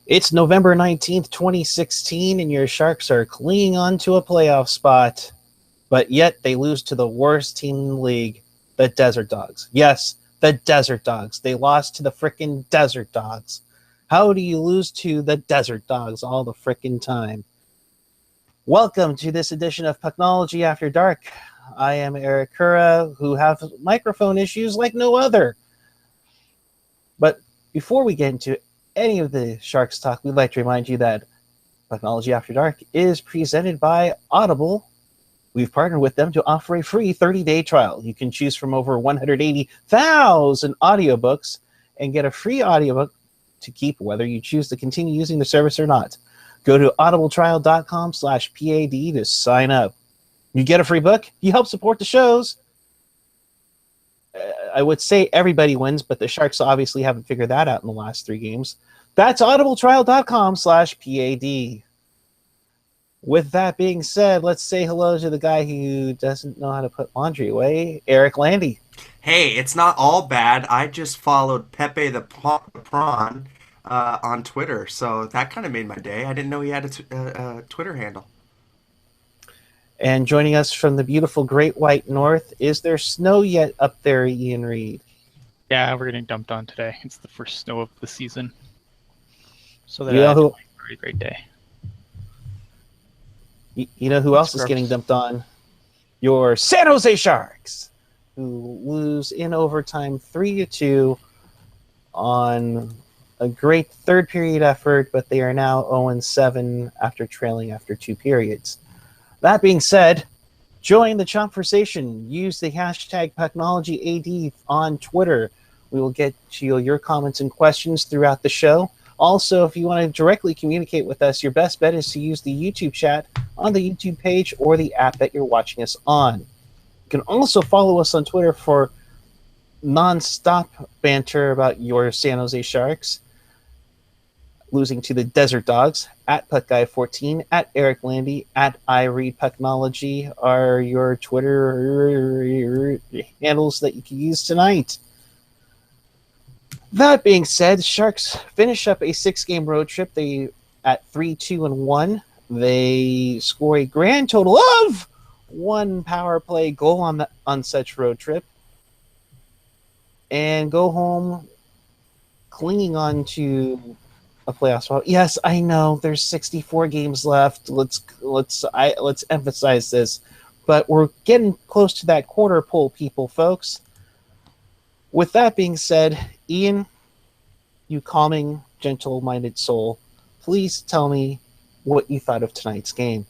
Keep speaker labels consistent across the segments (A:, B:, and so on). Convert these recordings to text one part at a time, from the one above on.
A: It's November 19th, 2016, and your Sharks are clinging on to a playoff spot, but yet they lose to the worst team in the league, the Desert Dogs. Yes, the Desert Dogs. They lost to the frickin' Desert Dogs. How do you lose to the Desert Dogs all the frickin' time? Welcome to this edition of Pucknology After Dark. I am Eric Cura, who have microphone issues like no other. But before we get into any of the Sharks talk, we'd like to remind you that Pucknology After Dark is presented by Audible. We've partnered with them to offer a free 30-day trial. You can choose from over 180,000 audiobooks and get a free audiobook to keep whether you choose to continue using the service or not. Go to audibletrial.com/PAD to sign up. You get a free book, you help support the shows. I would say everybody wins, but the Sharks obviously haven't figured that out in the last 3 games. That's audibletrial.com/PAD. With that being said, let's say hello to the guy who doesn't know how to put laundry away, Eric Landy.
B: Hey, it's not all bad. I just followed Pepe the Prawn on Twitter, so that kind of made my day. I didn't know he had a Twitter handle.
A: And joining us from the beautiful Great White North, is there snow yet up there, Ian Reed?
C: Yeah, we're getting dumped on today. It's the first snow of the season. So that
A: you know who,
C: very great day.
A: You know who else is getting dumped on? Your San Jose Sharks, who lose in overtime 3-2 on a great third period effort, but they are now 0-7 after trailing after 2 periods. That being said, join the conversation. Use the hashtag PucknologyAD on Twitter. We will get to your comments and questions throughout the show. Also, if you want to directly communicate with us, your best bet is to use the YouTube chat on the YouTube page or the app that you're watching us on. You can also follow us on Twitter for non-stop banter about your San Jose Sharks losing to the Desert Dogs. At PuckGuy14, at Eric Landy, at iReadPucknology are your Twitter handles that you can use tonight. That being said, Sharks finish up a 6-game road trip. They at 3-2-1. They score a grand total of 1 power play goal on such road trip, and go home clinging on to a playoff spot. Yes, I know there's 64 games left. Let's emphasize this, but we're getting close to that quarter pole, people, folks. With that being said, Ian, you calming, gentle-minded soul, please tell me what you thought of tonight's game.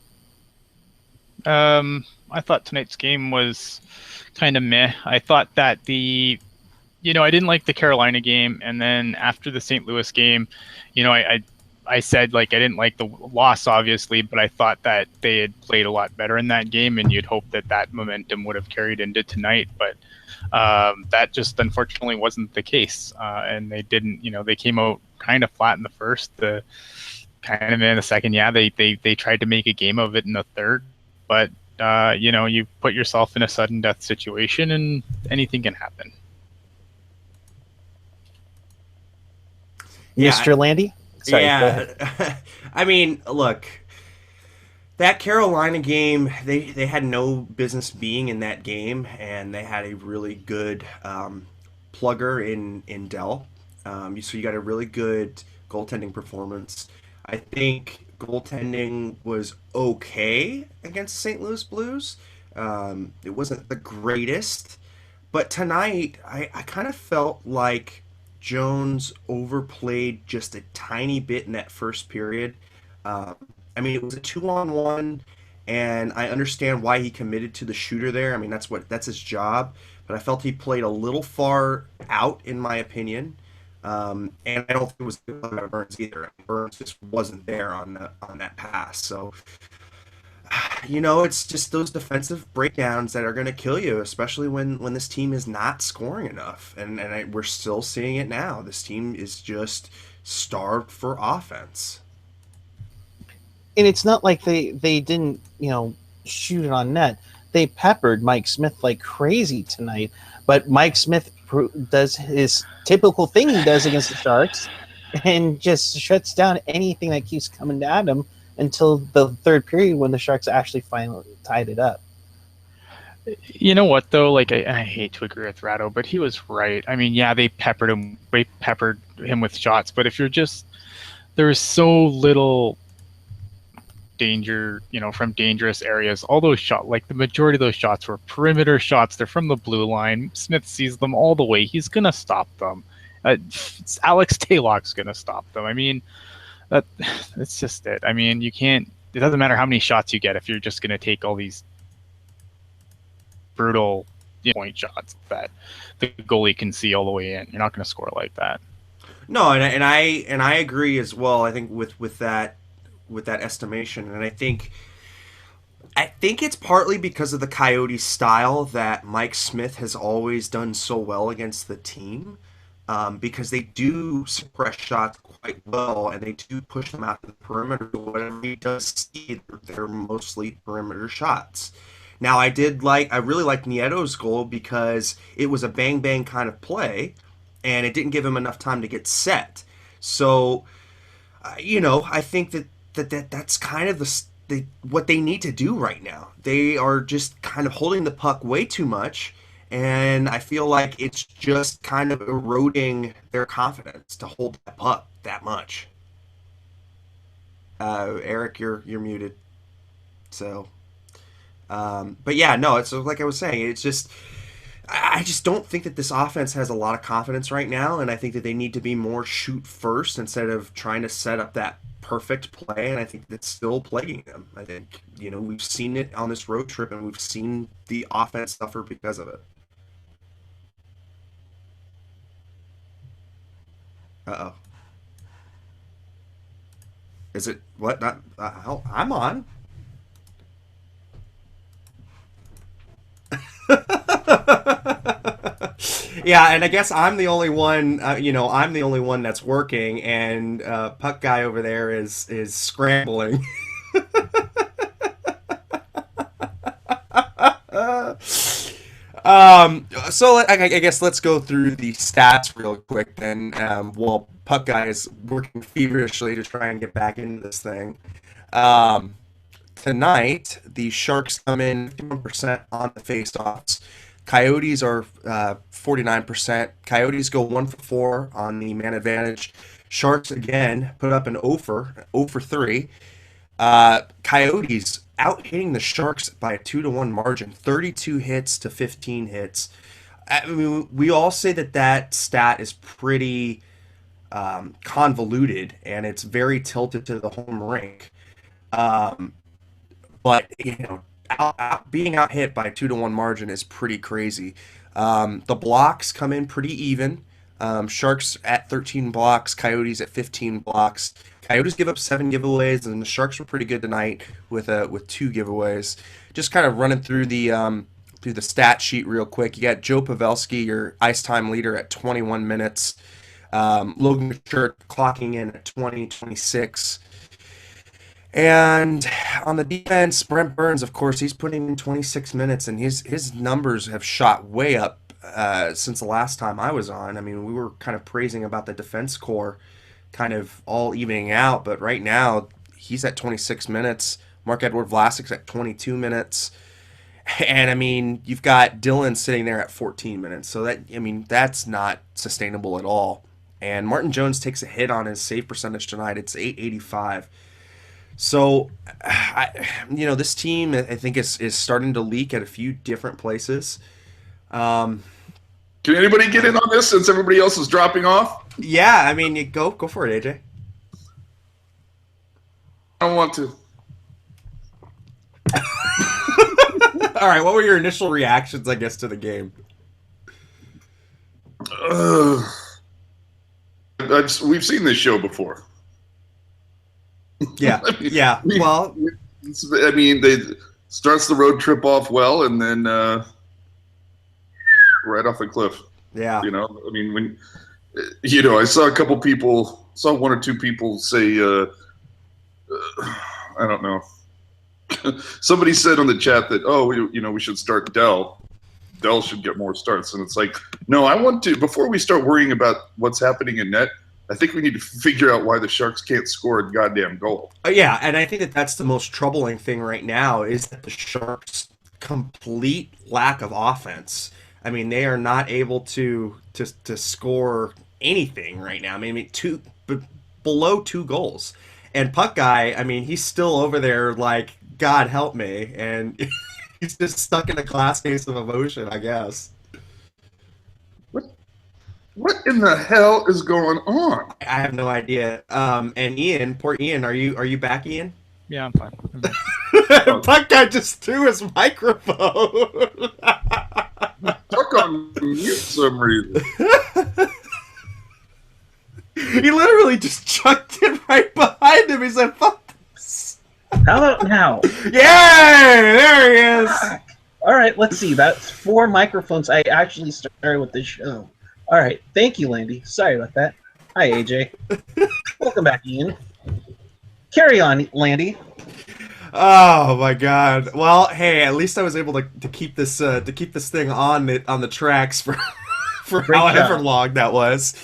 C: I thought tonight's game was kind of meh. I thought that I didn't like the Carolina game, and then after the St. Louis game, I said, like, I didn't like the loss, obviously, but I thought that they had played a lot better in that game, and you'd hope that momentum would have carried into tonight, but that just unfortunately wasn't the case, and they didn't. They came out kind of flat in the first, kind of in the second. Yeah, they tried to make a game of it in the third, but you put yourself in a sudden death situation, and anything can happen.
A: Yeah, Mr. Landy?
B: Sorry, yeah. I mean, look, that Carolina game, they had no business being in that game, and they had a really good plugger in Dell. So you got a really good goaltending performance. I think goaltending was okay against St. Louis Blues. It wasn't the greatest, but tonight I kind of felt like Jones overplayed just a tiny bit in that first period. I mean, it was a 2-on-1, and I understand why he committed to the shooter there. I mean, that's his job, but I felt he played a little far out, in my opinion. And I don't think it was good by Burns either. Burns just wasn't there on that pass. So, it's just those defensive breakdowns that are going to kill you, especially when this team is not scoring enough. And we're still seeing it now. This team is just starved for offense.
A: And it's not like they didn't, shoot it on net. They peppered Mike Smith like crazy tonight. But Mike Smith does his typical thing he does against the Sharks, and just shuts down anything that keeps coming at him until the third period when the Sharks actually finally tied it up.
C: You know what though? Like I hate to agree with Ratto, but he was right. I mean, yeah, they peppered him with shots, but if you're just there's so little danger, from dangerous areas. All those shots, like the majority of those shots were perimeter shots. They're from the blue line. Smith sees them all the way. He's gonna stop them. Alex Taylock's gonna stop them. I mean, that's just it. I mean, you can't. It doesn't matter how many shots you get if you're just gonna take all these brutal point shots that the goalie can see all the way in. You're not going to score like that.
B: No, and I agree as well. I think with that estimation, and I think it's partly because of the Coyotes style that Mike Smith has always done so well against the team, because they do suppress shots quite well and they do push them out to the perimeter. Whatever he does see, they're mostly perimeter shots. Now, I really liked Nieto's goal because it was a bang-bang kind of play, and it didn't give him enough time to get set. So, I think that's kind of what they need to do right now. They are just kind of holding the puck way too much, and I feel like it's just kind of eroding their confidence to hold that puck that much. Eric, you're muted. So... but yeah, no, it's like I was saying, it's just, I just don't think that this offense has a lot of confidence right now, and I think that they need to be more shoot first instead of trying to set up that perfect play, and I think that's still plaguing them. I think, we've seen it on this road trip, and we've seen the offense suffer because of it. Uh-oh. Is it, what, not, I'm on. Yeah, and I guess I'm the only one. I'm the only one that's working, and Puck Guy over there is scrambling. So I guess let's go through the stats real quick then. While Puck Guy is working feverishly to try and get back into this thing. Tonight, the Sharks come in 51% on the faceoffs. Coyotes are 49%. Coyotes go 1 for 4 on the man advantage. Sharks, again, put up an 0 for 3. Coyotes out hitting the Sharks by a 2-1 margin, 32 hits to 15 hits. I mean, we all say that stat is pretty convoluted, and it's very tilted to the home rink. But, being out hit by a 2-1 margin is pretty crazy. The blocks come in pretty even. Sharks at 13 blocks, Coyotes at 15 blocks. Coyotes give up 7 giveaways, and the Sharks were pretty good tonight with 2 giveaways. Just kind of running through the stat sheet real quick. You got Joe Pavelski, your ice time leader, at 21 minutes. Logan Couture clocking in at 26. And on the defense, Brent Burns, of course, he's putting in 26 minutes, and his numbers have shot way up since the last time I was on. I mean, we were kind of praising about the defense core kind of all evening out, but right now he's at 26 minutes. Marc-Edouard Vlasic's at 22 minutes. And, I mean, you've got Dylan sitting there at 14 minutes. So, that's not sustainable at all. And Martin Jones takes a hit on his save percentage tonight. It's .885. So, this team, I think, is starting to leak at a few different places.
D: Can anybody get in on this since everybody else is dropping off?
B: Yeah, I mean, go for it, AJ.
D: I don't want to.
B: All right, what were your initial reactions, I guess, to the game?
D: We've seen this show before.
B: Yeah, yeah. Well,
D: they starts the road trip off well, and then right off the cliff.
B: Yeah.
D: I saw one or two people say, I don't know. Somebody said on the chat that, we should start Dell. Dell should get more starts. And it's like, no, I want to, before we start worrying about what's happening in net, I think we need to figure out why the Sharks can't score a goddamn goal.
B: Yeah, and I think that that's the most troubling thing right now is that the Sharks' complete lack of offense. I mean, they are not able to score anything right now. I mean, below 2 goals. And Puck Guy, I mean, he's still over there like, God help me, and he's just stuck in a glass case of emotion, I guess.
D: What in the hell is going on?
B: I have no idea. And Ian, poor Ian, are you back, Ian?
C: Yeah, I'm fine.
B: Puck Guy just threw his microphone.
D: Stuck on mute some reason.
B: He literally just chucked it right behind him. He said, "Fuck this."
E: How about now?
B: Yeah, there he is.
E: All right, let's see. That's 4 microphones. I actually started with the show. All right, thank you, Landy. Sorry about that. Hi, AJ. Welcome back, Ian. Carry on, Landy.
B: Oh my God. Well, hey, at least I was able to keep this thing on the tracks for
E: Great
B: however
E: job.
B: long that was.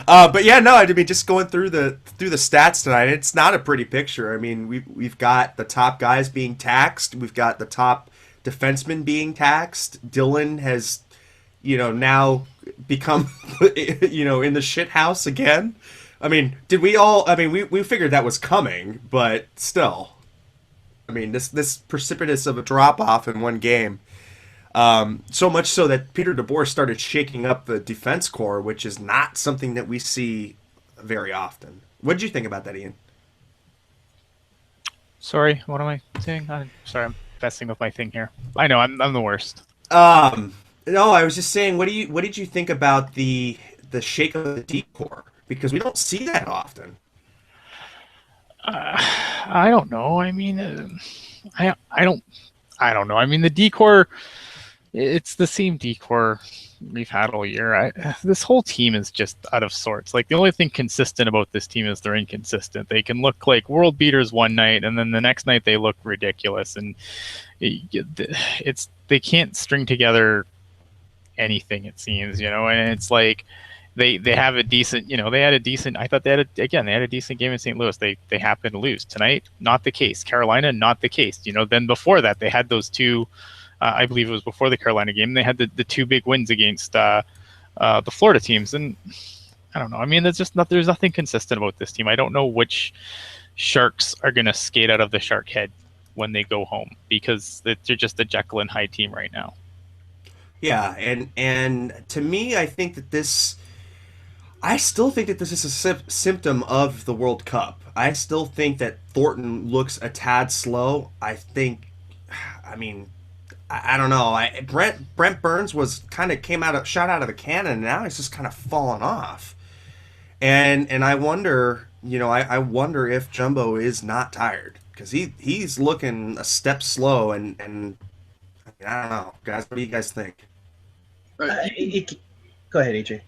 B: But yeah, no, I mean, just going through the stats tonight, it's not a pretty picture. I mean, we've got the top guys being taxed. We've got the top defensemen being taxed. Dylan has, now become, in the shit house again. I mean, did we all? I mean, we figured that was coming, but still, I mean, this precipitous of a drop off in one game. So much so that Peter DeBoer started shaking up the defense core, which is not something that we see very often. What did you think about that, Ian?
C: Sorry, what am I saying? I'm sorry, I'm messing with my thing here. I know, I'm the worst.
B: No, I was just saying, what did you think about the shake of the D core? Because we don't see that often.
C: I don't know. I mean, I don't know. I mean, the decor, it's the same decor we've had all year. This whole team is just out of sorts. Like, the only thing consistent about this team is they're inconsistent. They can look like world beaters one night, and then the next night they look ridiculous. And they can't string together anything, it seems, and it's like they have a decent, they had a decent, I thought they had a decent game in St. Louis. They happened to lose. Tonight, not the case. Carolina, not the case. Then before that, they had those two, I believe it was before the Carolina game, they had the 2 big wins against the Florida teams. And I don't know. I mean, there's nothing consistent about this team. I don't know which Sharks are going to skate out of the Shark head when they go home, because they're just a Jekyll and Hyde team right now.
B: Yeah, and to me, I still think that this is a symptom of the World Cup. I still think that Thornton looks a tad slow. I don't know. Brent Burns was kind of shot out of the cannon, and now he's just kind of fallen off. And I wonder, I wonder if Jumbo is not tired, because he's looking a step slow, and I don't know, guys. What do you guys think?
E: Go ahead, AJ.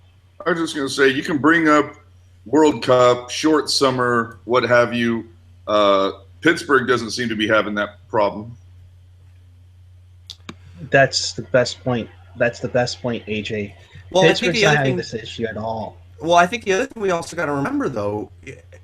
D: I was just going to say, you can bring up World Cup, short summer, what have you. Pittsburgh doesn't seem to be having that problem.
E: That's the best point. AJ.
B: Well,
E: Pittsburgh's not having this issue at all.
B: Well, I think the other thing we also got to remember, though,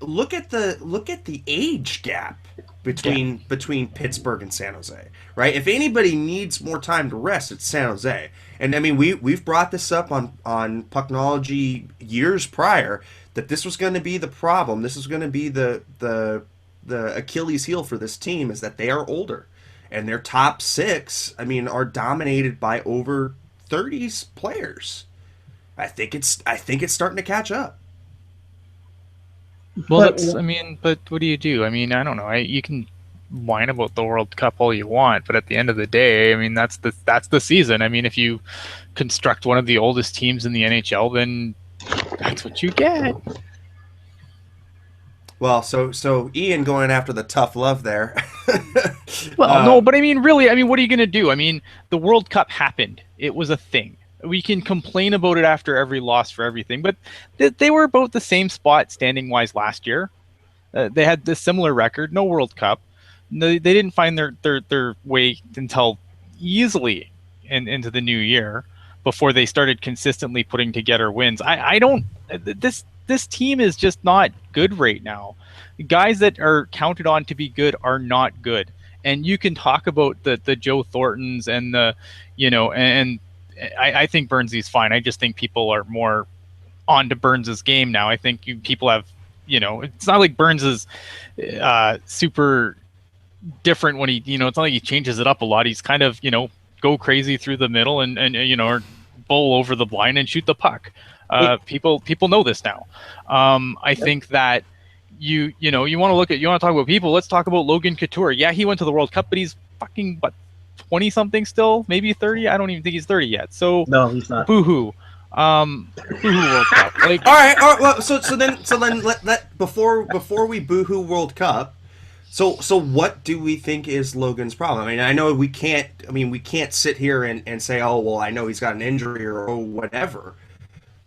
B: look at the age gap between Pittsburgh and San Jose, right? If anybody needs more time to rest, it's San Jose. And I mean, we've brought this up on Pucknology years prior, that this was going to be the problem. This was going to be the Achilles heel for this team, is that they are older, and their top 6, I mean, are dominated by over 30s players. I think it's starting to catch up.
C: Well, but what do you do? I mean, I don't know. You can whine about the World Cup all you want, but at the end of the day, I mean, that's the season. I mean, if you construct one of the oldest teams in the NHL, then that's what you get.
B: Well, so Ian going after the tough love there.
C: Well, no, but I mean, really, I mean, what are you going to do? I mean, the World Cup happened. It was a thing. We can complain about it after every loss for everything, but they were about the same spot standing-wise last year. They had this similar record, no World Cup. No, they didn't find their way until easily into the new year, before they started consistently putting together wins. I don't. This this team is just not good right now. Guys that are counted on to be good are not good. And you can talk about the Joe Thorntons and the, and I think Burnsy's fine. I just think people are more on to Burns's game now. I think people have, it's not like Burns is super different when he, it's not like he changes it up a lot. He's kind of, go crazy through the middle and or bowl over the blind and shoot the puck. People know this now. I think that you want to talk about people. Let's talk about Logan Couture. Yeah, he went to the World Cup, but he's fucking 20 something still, maybe 30. I don't even think he's 30 yet. So
E: no, he's not.
C: Boo-hoo. Boo-hoo World Cup. Like,
B: all right. Well, so then let before we boo-hoo World Cup. So what do we think is Logan's problem? I mean, I know we can't sit here and say, oh well, I know he's got an injury or whatever.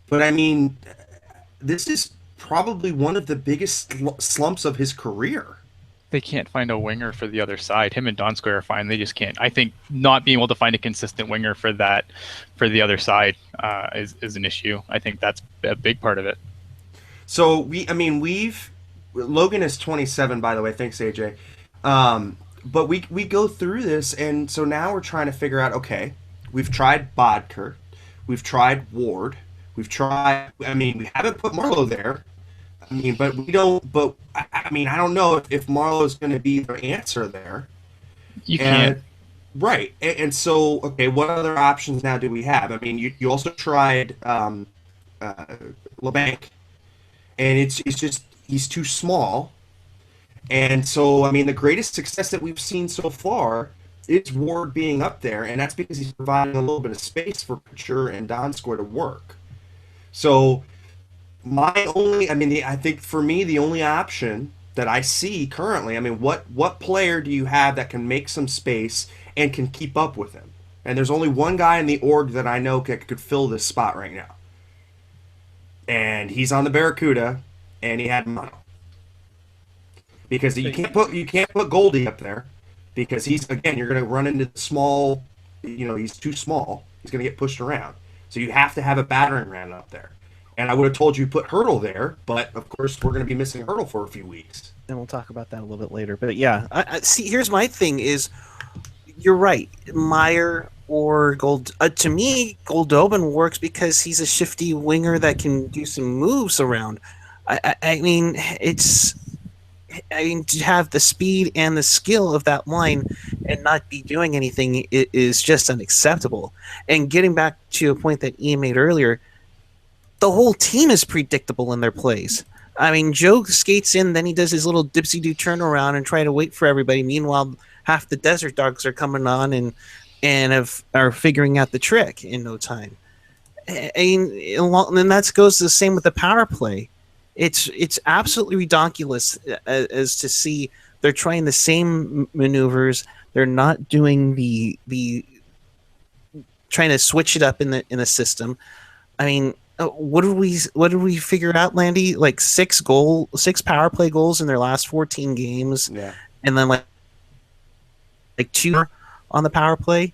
B: But I mean, this is probably one of the biggest slumps of his career.
C: They can't find a winger for the other side. Him and Donskoy are fine. They just can't. I think not being able to find a consistent winger for the other side is an issue. I think that's a big part of it.
B: So Logan is 27, by the way. Thanks, AJ. But we go through this, and so now we're trying to figure out. Okay, we've tried Bodker, we've tried Ward, we've tried. I mean, we haven't put Marleau there. I mean, but we don't. But I mean, I don't know if Marleau is going to be the answer there.
C: You can't.
B: Right, and so okay, what other options now do we have? I mean, you also tried LeBanc, and it's just he's too small. And so, I mean, the greatest success that we've seen so far is Ward being up there, and that's because he's providing a little bit of space for Couture and Donskoy to work. So, I think for me, the only option that I see currently, I mean, what player do you have that can make some space and can keep up with him? And there's only one guy in the org that I know could fill this spot right now. And he's on the Barracuda, and he had mono. Because you can't put Goldie up there, because you're going to run into the small, he's too small. He's going to get pushed around. So you have to have a battering ram up there. And I would have told you put Hurdle there, but of course we're going to be missing Hurdle for a few weeks.
A: And we'll talk about that a little bit later. But yeah, I see. Here's my thing: is you're right, Meyer or Gold. To me, Goldobin works because he's a shifty winger that can do some moves around. I mean, to have the speed and the skill of that line and not be doing anything is just unacceptable. And getting back to a point that Ian made earlier, the whole team is predictable in their plays. I mean, Joe skates in, then he does his little dipsy-do turnaround and try to wait for everybody. Meanwhile, half the Desert Dogs are coming on and are figuring out the trick in no time. And that goes the same with the power play. It's absolutely redonkulous as to see they're trying the same maneuvers. They're not doing the trying to switch it up in the system. I mean, what did we figure out, Landy? Like 6 power play goals in their last 14 games,
B: yeah,
A: and then like 2 on the power play.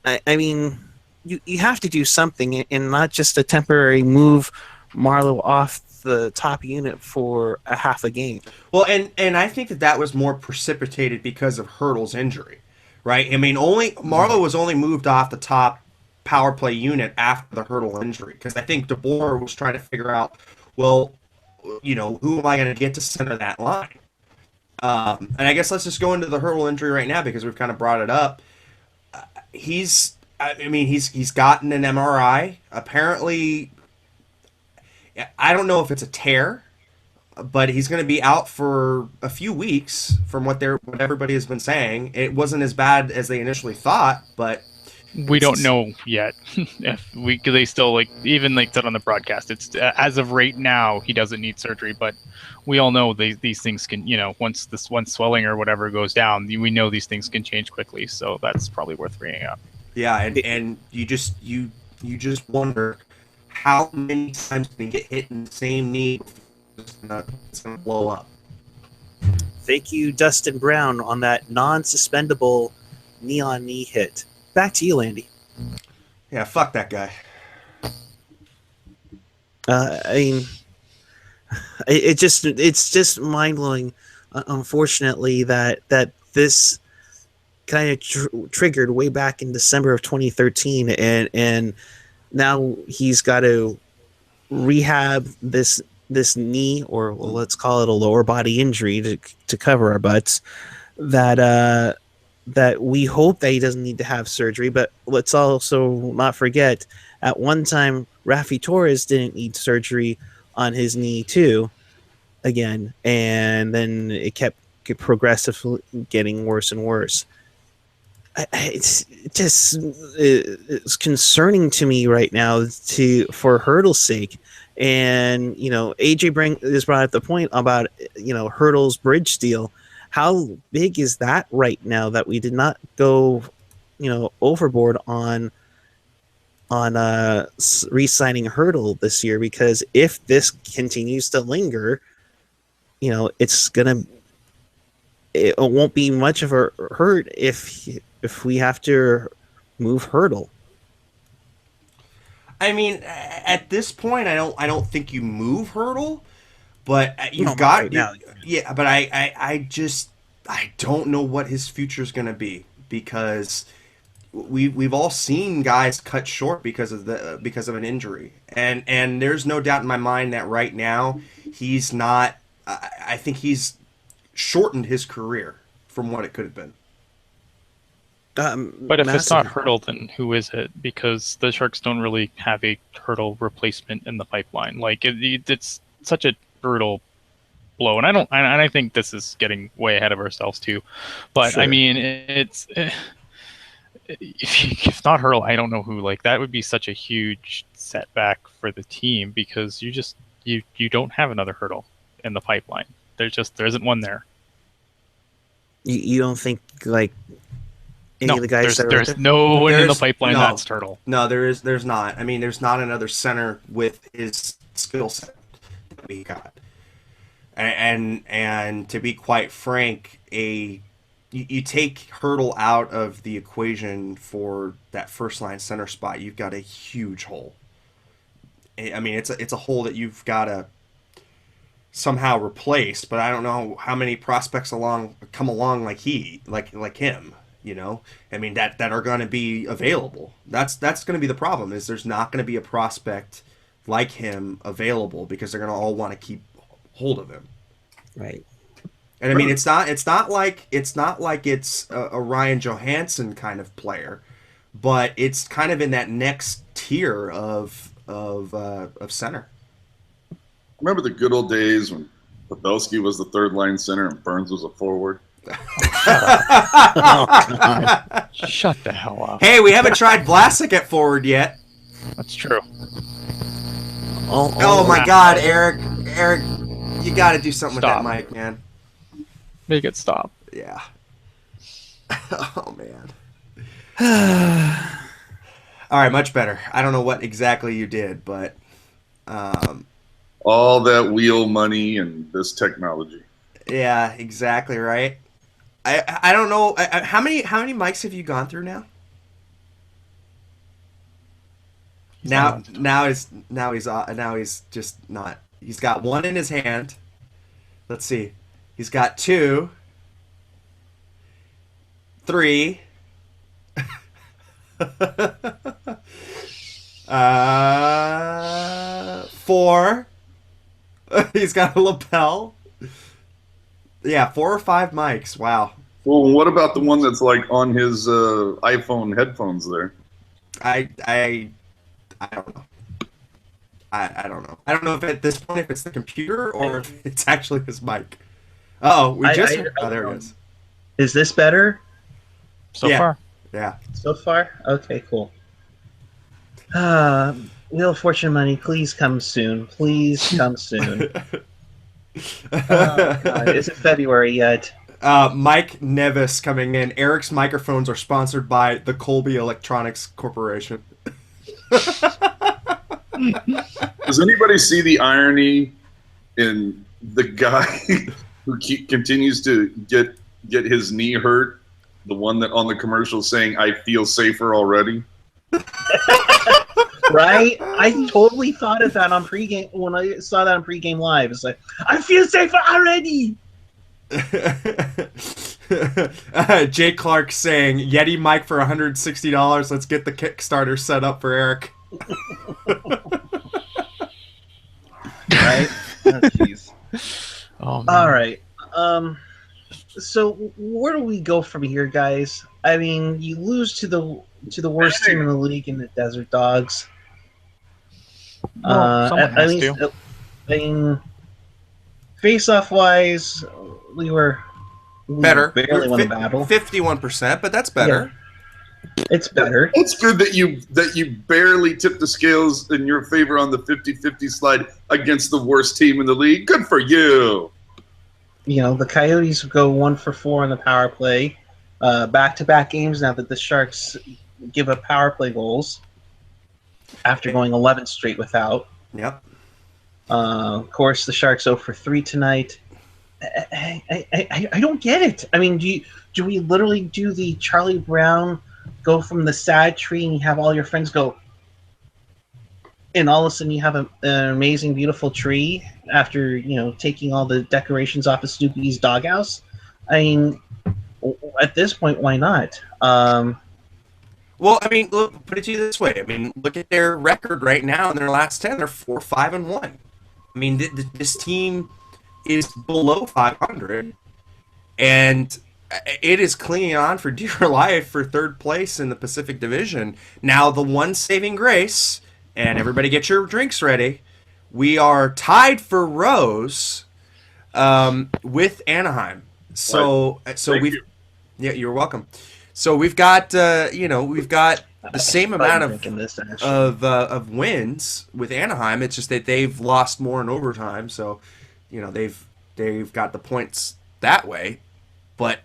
A: I mean, you have to do something, and not just a temporary move Marleau off the top unit for a half a game.
B: Well, and I think that was more precipitated because of Hurdle's injury, right? I mean, Marleau was only moved off the top power play unit after the Hurdle injury, because I think DeBoer was trying to figure out, well, who am I going to get to center that line? And I guess let's just go into the Hurdle injury right now, because we've kind of brought it up. He's gotten an MRI. Apparently, I don't know if it's a tear, but he's going to be out for a few weeks from what everybody has been saying. It wasn't as bad as they initially thought, but
C: we don't know yet. They still even said on the broadcast, it's as of right now he doesn't need surgery, but we all know these things can, once swelling or whatever goes down, we know these things can change quickly. So that's probably worth bringing up.
B: Yeah, and you just wonder how many times can he get hit in the same knee before it's gonna blow up.
A: Thank you, Dustin Brown, on that non-suspendable knee-on-knee hit. Back to you, Landy.
B: Yeah, fuck that guy.
A: I mean, it's just mind blowing. Unfortunately, that this kind of triggered way back in December of 2013, and now he's got to rehab this knee, or well, let's call it a lower body injury to cover our butts. That we hope that he doesn't need to have surgery, but let's also not forget at one time Rafi Torres didn't need surgery on his knee too, again, and then it kept progressively getting worse and worse. It's concerning to me right now for Hurdle's sake, and AJ is brought up the point about Hurdle's bridge steal. How big is that right now that we did not go overboard on re-signing Hurdle this year? Because if this continues to linger, it won't be much of a hurt if we have to move Hurdle.
B: I mean, at this point, I don't think you move Hurdle, but you've
A: got right now.
B: Yeah, but I don't know what his future is going to be, because we've all seen guys cut short because of an injury, and there's no doubt in my mind that right now he's not. I think he's shortened his career from what it could have been.
C: But if it's not Hurdle, then who is it? Because the Sharks don't really have a Hurdle replacement in the pipeline. Like it's such a brutal blow, and I think this is getting way ahead of ourselves too. But sure. I mean, it's if not Hurdle, I don't know who. Like that would be such a huge setback for the team, because you don't have another Hurdle in the pipeline. There isn't one there.
A: You don't think like any of the guys
C: there's no one in the pipeline that's Turtle.
B: No, there's not. I mean, there's not another center with his skill set that we got. And to be quite frank, you take Hurdle out of the equation for that first line center spot, you've got a huge hole. I mean, it's a hole that you've got to somehow replace, but I don't know how many prospects come along like him. I mean that are going to be available. That's going to be the problem. Is there's not going to be a prospect like him available, because they're going to all want to keep hold of him.
A: Right.
B: And I mean, it's not like it's a Ryan Johansson kind of player, but it's kind of in that next tier of center.
D: Remember the good old days when Pavelski was the third line center and Burns was a forward?
C: Oh, God. Shut the hell up.
B: Hey, we haven't tried Vlasic at forward yet.
C: That's true.
B: Oh my God, Eric, you got to do something with that mic, man.
C: Make it stop.
B: Yeah. Oh man. All right, much better. I don't know what exactly you did, but
D: all that wheel money and this technology.
B: Yeah, exactly right. I don't know how many mics have you gone through now? Now he's just not. He's got one in his hand. Let's see. He's got 2, 3. 4. He's got a lapel. Yeah, 4 or 5 mics. Wow.
D: Well, what about the one that's like on his iPhone headphones there?
B: I don't know. I don't know. I don't know if at this point if it's the computer or if it's actually his mic. Oh, there it is.
E: Is this better?
C: So far.
B: Yeah.
E: So far? Okay, cool. Wheel of Fortune money, please come soon. Please come soon. God, is it February yet?
B: Mike Nevis coming in. Eric's microphones are sponsored by the Colby Electronics Corporation.
D: Does anybody see the irony in the guy who continues to get his knee hurt? The one that on the commercial saying, "I feel safer already."
E: Right? I totally thought of that on pregame when I saw that on pregame live. It's like, I feel safer already.
B: Jay Clark saying Yeti mic for $160. Let's get the Kickstarter set up for Eric.
E: Right? Oh, jeez.
C: Oh, man.
E: All right. So where do we go from here, guys? I mean, you lose to the worst team in the league in the Desert Dogs.
C: Well, someone
E: At
C: has
E: least,
C: to.
E: I mean, face-off wise, we
B: Better.
E: barely won the battle.
B: 51%, but that's better.
E: Yeah. It's better.
D: It's good that you barely tipped the scales in your favor on the 50-50 slide against the worst team in the league. Good for you.
E: You know, the Coyotes go 1 for 4 on the power play. Back-to-back games now that the Sharks give up power play goals after going 11 straight without.
B: Yep.
E: Of course, the Sharks 0 for 3 tonight. I don't get it. I mean, do we literally do the Charlie Brown go from the sad tree and you have all your friends go, and all of a sudden you have an amazing, beautiful tree after taking all the decorations off of Snoopy's doghouse? I mean, at this point, why not?
B: Well, I mean, look, put it to you this way. I mean, look at their record right now in their last 10. They're 4-5-1. I mean, this team is below 500, and it is clinging on for dear life for third place in the Pacific Division. Now, the one saving grace, and everybody get your drinks ready, we are tied for Rose with Anaheim. So we've
D: you.
B: Yeah, you're welcome. So we've got we've got the same amount of wins with Anaheim. It's just that they've lost more in overtime, so they've got the points that way. But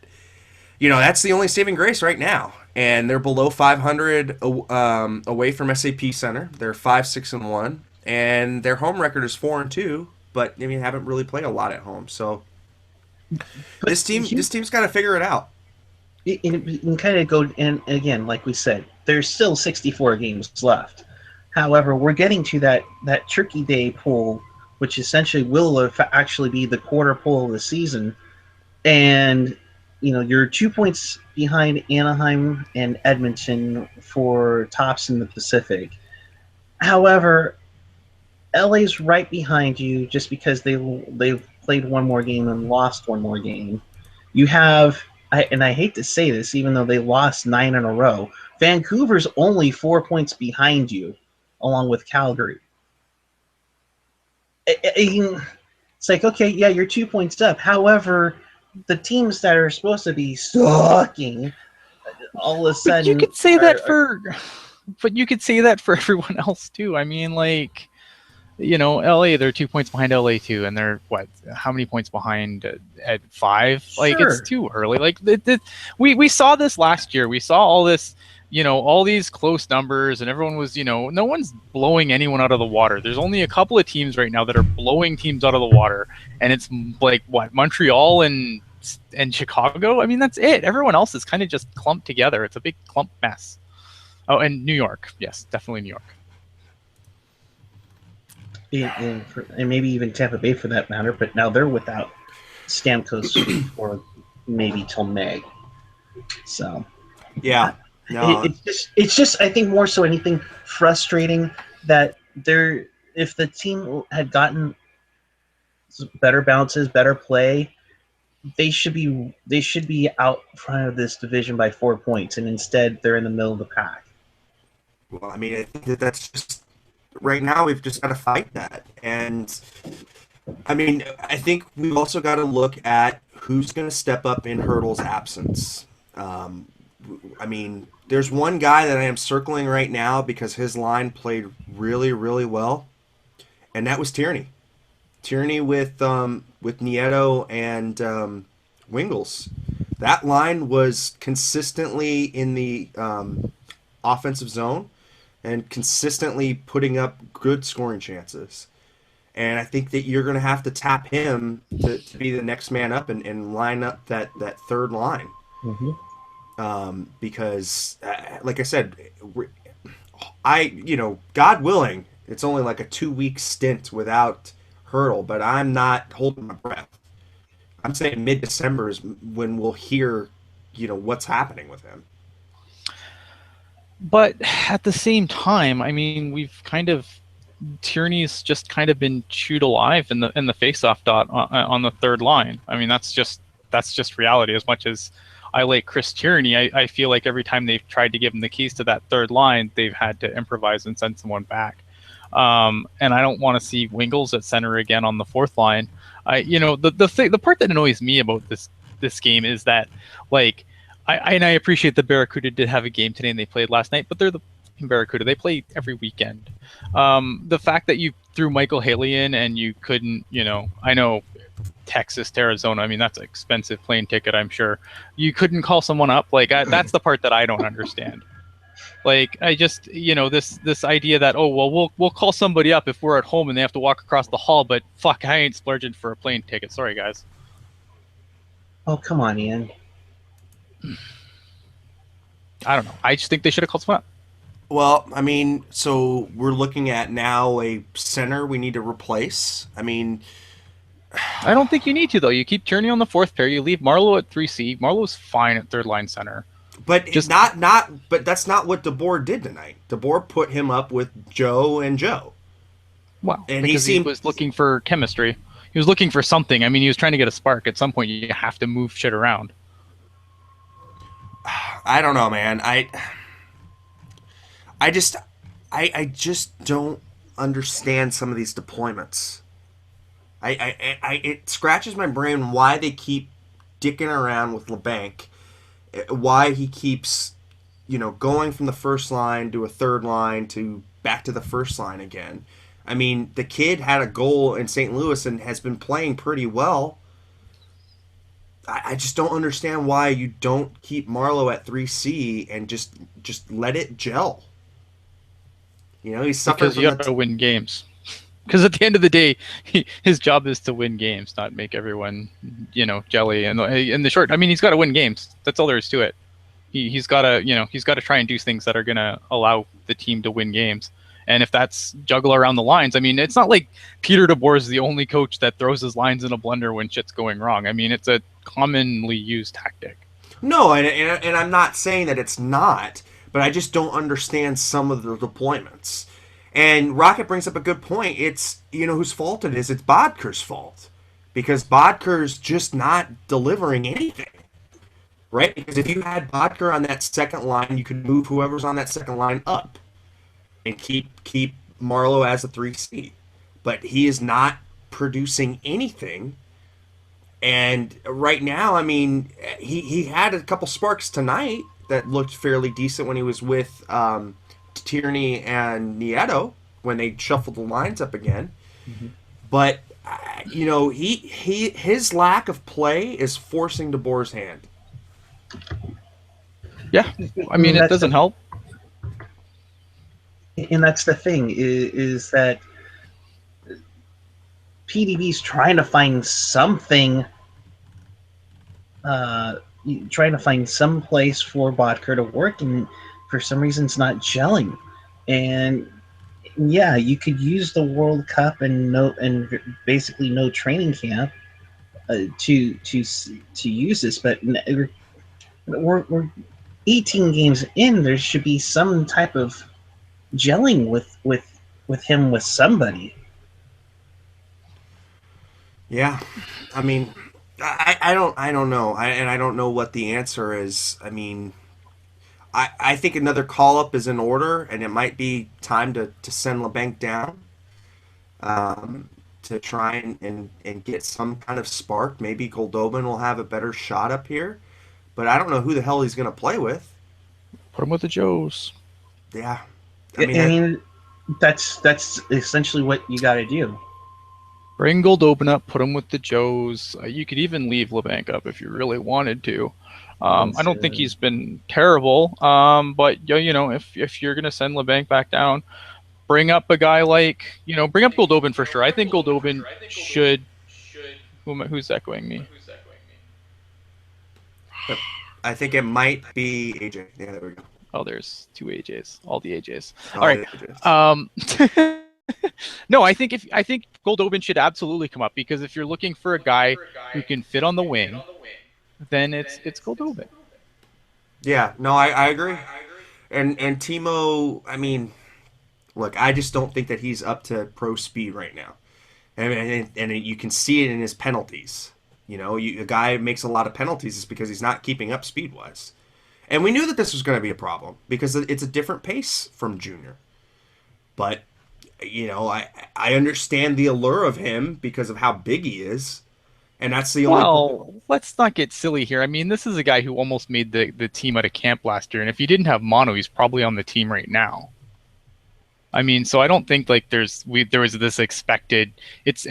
B: that's the only saving grace right now, and they're below 500 away from SAP Center. They're 5-6-1, and their home record is 4-2. But I mean, haven't really played a lot at home, so this team's got to figure it out.
E: And kind of go, and again, like we said, there's still 64 games left. However, we're getting to that Turkey Day pool, which essentially will actually be the quarter pool of the season. And, you're 2 points behind Anaheim and Edmonton for tops in the Pacific. However, LA's right behind you just because they've played one more game and lost one more game. You have... and I hate to say this, even though they lost 9 in a row, Vancouver's only 4 points behind you, along with Calgary. It's like, okay, yeah, you're 2 points up. However, the teams that are supposed to be sucking, all of a sudden,
C: you could say but you could say that for everyone else too. I mean, like, LA, they're 2 points behind LA too, and they're how many points behind at 5? Like,
E: Sure.
C: It's too early. Like, we saw this last year. We saw all this, all these close numbers, and everyone was, no one's blowing anyone out of the water. There's only a couple of teams right now that are blowing teams out of the water, and it's like Montreal and Chicago. I mean, that's it. Everyone else is kind of just clumped together. It's a big clump mess. Oh, and New York. Yes, definitely New York.
E: and maybe even Tampa Bay for that matter, but now they're without Stamkos for maybe till May. So
B: Yeah, no,
E: it's just I think more so anything frustrating that if the team had gotten better bounces, better play, they should be out front of this division by 4 points, and instead they're in the middle of the pack.
B: well, I mean, I think that's just right now. We've just got to fight that, and I mean, I think we've also got to look at who's going to step up in Hurdle's absence. I mean, there's one guy that I am circling right now because his line played really, really well, and that was Tierney. Tierney with Nieto and Wingles. That line was consistently in the offensive zone and consistently putting up good scoring chances. And I think that you're going to have to tap him to be the next man up and line up that third line.
E: Mm-hmm.
B: Because, like I said, God willing, it's only like a 2-week stint without Hurdle, but I'm not holding my breath. I'm saying mid-December is when we'll hear, what's happening with him.
C: But at the same time, I mean, Tierney's just kind of been chewed alive in the faceoff dot on the third line. I mean, that's just reality. As much as I like Chris Tierney, I feel like every time they've tried to give him the keys to that third line, they've had to improvise and send someone back. And I don't want to see Wingles at center again on the fourth line. The part that annoys me about this game is that, like, I appreciate the Barracuda did have a game today and they played last night, but they're the Barracuda. They play every weekend. The fact that you threw Michael Haley in and you couldn't, I know Texas to Arizona, I mean, that's an expensive plane ticket, I'm sure. You couldn't call someone up. Like, that's the part that I don't understand. Like, I just, this idea that, oh, well, we'll call somebody up if we're at home and they have to walk across the hall, but fuck, I ain't splurging for a plane ticket. Sorry, guys.
E: Oh, come on, Ian.
C: I don't know. I just think they should have called someone up.
B: Well, I mean, so we're looking at now a center we need to replace. I mean,
C: I don't think you need to, though. You keep Tierney on the fourth pair. You leave Marleau at 3C. Marleau's fine at third line center.
B: But but that's not what DeBoer did tonight. DeBoer put him up with Joe and Joe.
C: Well, and because he was looking for chemistry. He was looking for something. I mean, he was trying to get a spark. At some point, you have to move shit around.
B: I don't know, man. I just don't understand some of these deployments. It scratches my brain why they keep dicking around with LeBanc, why he keeps, going from the first line to a third line to back to the first line again. I mean, the kid had a goal in St. Louis and has been playing pretty well. I just don't understand why you don't keep Marleau at 3C and just let it gel. He's suffering
C: because you have to win games. Because at the end of the day, his job is to win games, not make everyone, jelly. And in the short, I mean, he's got to win games. That's all there is to it. He's got to try and do things that are going to allow the team to win games. And if that's juggle around the lines, I mean, it's not like Peter DeBoer is the only coach that throws his lines in a blender when shit's going wrong. I mean, it's a commonly used tactic.
B: No, and I'm not saying that it's not, but I just don't understand some of the deployments. And Rocket brings up a good point. It's, whose fault it is. It's Bodker's fault. Because Bodker's just not delivering anything. Right? Because if you had Bodker on that second line, you could move whoever's on that second line up. And keep Marleau as a 3C. But he is not producing anything. And right now, I mean, he had a couple sparks tonight that looked fairly decent when he was with Tierney and Nieto when they shuffled the lines up again. Mm-hmm. But, his lack of play is forcing DeBoer's hand.
C: Yeah. I mean, it doesn't help.
E: And that's the thing, is that PDB's trying to find something, trying to find some place for Bodker to work, and for some reason it's not gelling. And yeah, you could use the World Cup and basically no training camp to use this, but we're 18 games in. There should be some type of gelling with him with somebody.
B: Yeah, I mean, I don't know, and I don't know what the answer is. I mean, I think another call up is in order, and it might be time to send LeBanc down, to try and get some kind of spark. Maybe Goldobin will have a better shot up here, but I don't know who the hell he's going to play with.
C: Put him with the Joes.
B: Yeah.
E: I mean, that's essentially what you got to do.
C: Bring Goldobin up, put him with the Joes. You could even leave LeBanc up if you really wanted to. I don't think he's been terrible, but if you're gonna send LeBanc back down, bring up a guy like bring up Goldobin for sure. I think Goldobin should. Who's echoing me?
B: I think it might be AJ. Yeah, there we go.
C: Oh, there's two AJs, all the AJs.
B: All
C: All right.
B: right.
C: No, I think Goldobin should absolutely come up, because if you're looking for a guy who can fit on the wing, then it's Goldobin.
B: Yeah, no, I agree. And Timo, I mean, look, I just don't think that he's up to pro speed right now. And you can see it in his penalties. You know, a guy makes a lot of penalties is because he's not keeping up speed wise. And we knew that this was going to be a problem because it's a different pace from Junior. But you know, I understand the allure of him because of how big he is, and that's the only.
C: Well, let's not get silly here. I mean, this is a guy who almost made the team out of camp last year, and if he didn't have mono, he's probably on the team right now. I mean, so I don't think like there was this expected.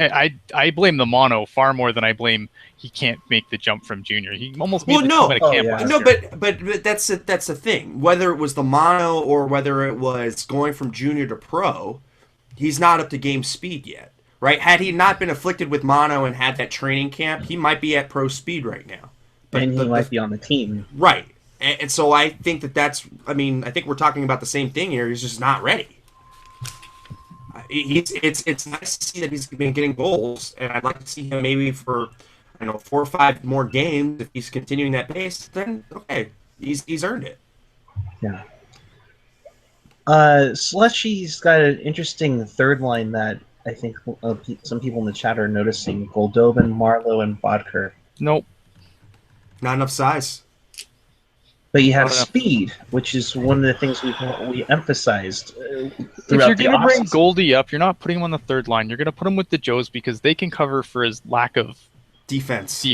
C: I blame the mono far more than I blame he can't make the jump from Junior. He almost made the team out of camp last year.
B: No, but that's the thing. Whether it was the mono or whether it was going from Junior to pro, he's not up to game speed yet, right? Had he not been afflicted with mono and had that training camp, he might be at pro speed right now.
E: But he might be on the team.
B: Right. And so I think that's, I mean, I think we're talking about the same thing here. He's just not ready. It's nice to see that he's been getting goals, and I'd like to see him maybe for, 4 or 5 more games. If he's continuing that pace, then okay, he's earned it.
E: Yeah. Slushy's got an interesting third line that I think some people in the chat are noticing: Goldobin, Marlowe, and Bodker.
C: Nope.
B: Not enough size.
E: But you have speed, which is one of the things we emphasized
C: If
E: throughout
C: you're
E: the
C: going to bring
E: offseason.
C: Goldie up, you're not putting him on the third line. You're going to put him with the Joes because they can cover for his lack of
B: defense.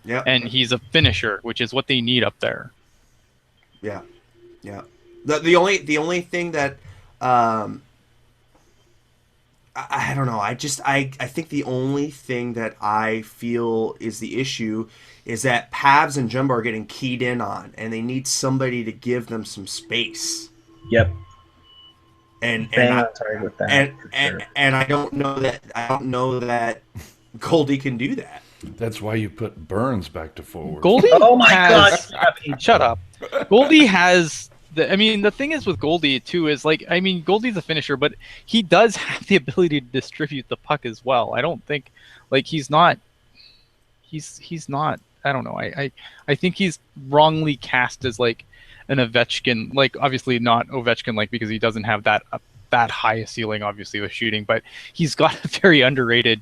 C: Yeah. And he's a finisher, which is what they need up there.
B: Yeah. Yeah. The only thing that I don't know. I think the only thing that I feel is the issue is that Pavs and Jumbo are getting keyed in on, and they need somebody to give them some space.
E: Yep.
B: And
E: with that.
B: And I don't know that Goldie can do that.
F: That's why you put Burns back to forward.
C: Goldie
E: Oh my
C: God!
E: God!
C: Shut up. Goldie has. The thing is with Goldie too is Goldie's a finisher, but he does have the ability to distribute the puck as well. I don't think he's not. I don't know. I think he's wrongly cast as an Ovechkin, obviously not Ovechkin because he doesn't have that high a ceiling obviously with shooting, but he's got a very underrated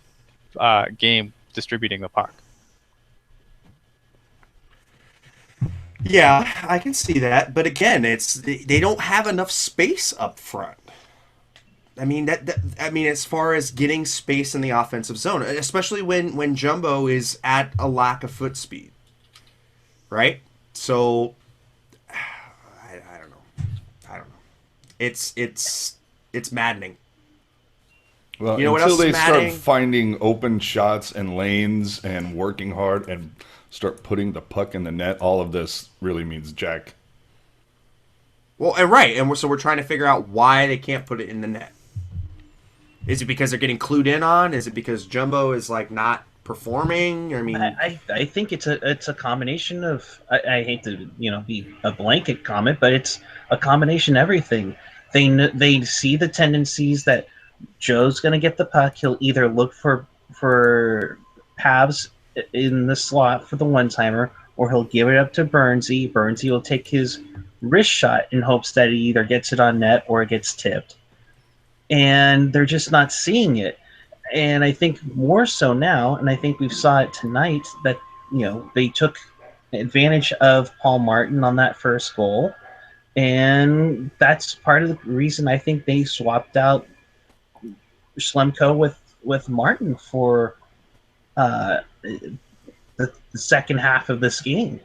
C: game distributing the puck.
B: Yeah, I can see that, but again, they don't have enough space up front. I mean as far as getting space in the offensive zone, especially when Jumbo is at a lack of foot speed, right? So I don't know. It's maddening.
F: Well,
B: you know what
F: until
B: else
F: they
B: is maddening?
F: start finding open shots and lanes and working hard and start putting the puck in the net, all of this really means jack.
B: Well, and right, and we're trying to figure out why they can't put it in the net. Is it because they're getting clued in on? Is it because Jumbo is not performing? I mean,
E: I think it's a combination of. I hate to be a blanket comment, but it's a combination of everything. They see the tendencies that Joe's going to get the puck. He'll either look for Pavs in the slot for the one-timer, or he'll give it up to Burnsy. Burnsy will take his wrist shot in hopes that he either gets it on net or it gets tipped. And they're just not seeing it. And I think more so now, and I think we saw it tonight, that they took advantage of Paul Martin on that first goal. And that's part of the reason I think they swapped out Schlemko with Martin for the second half of this game.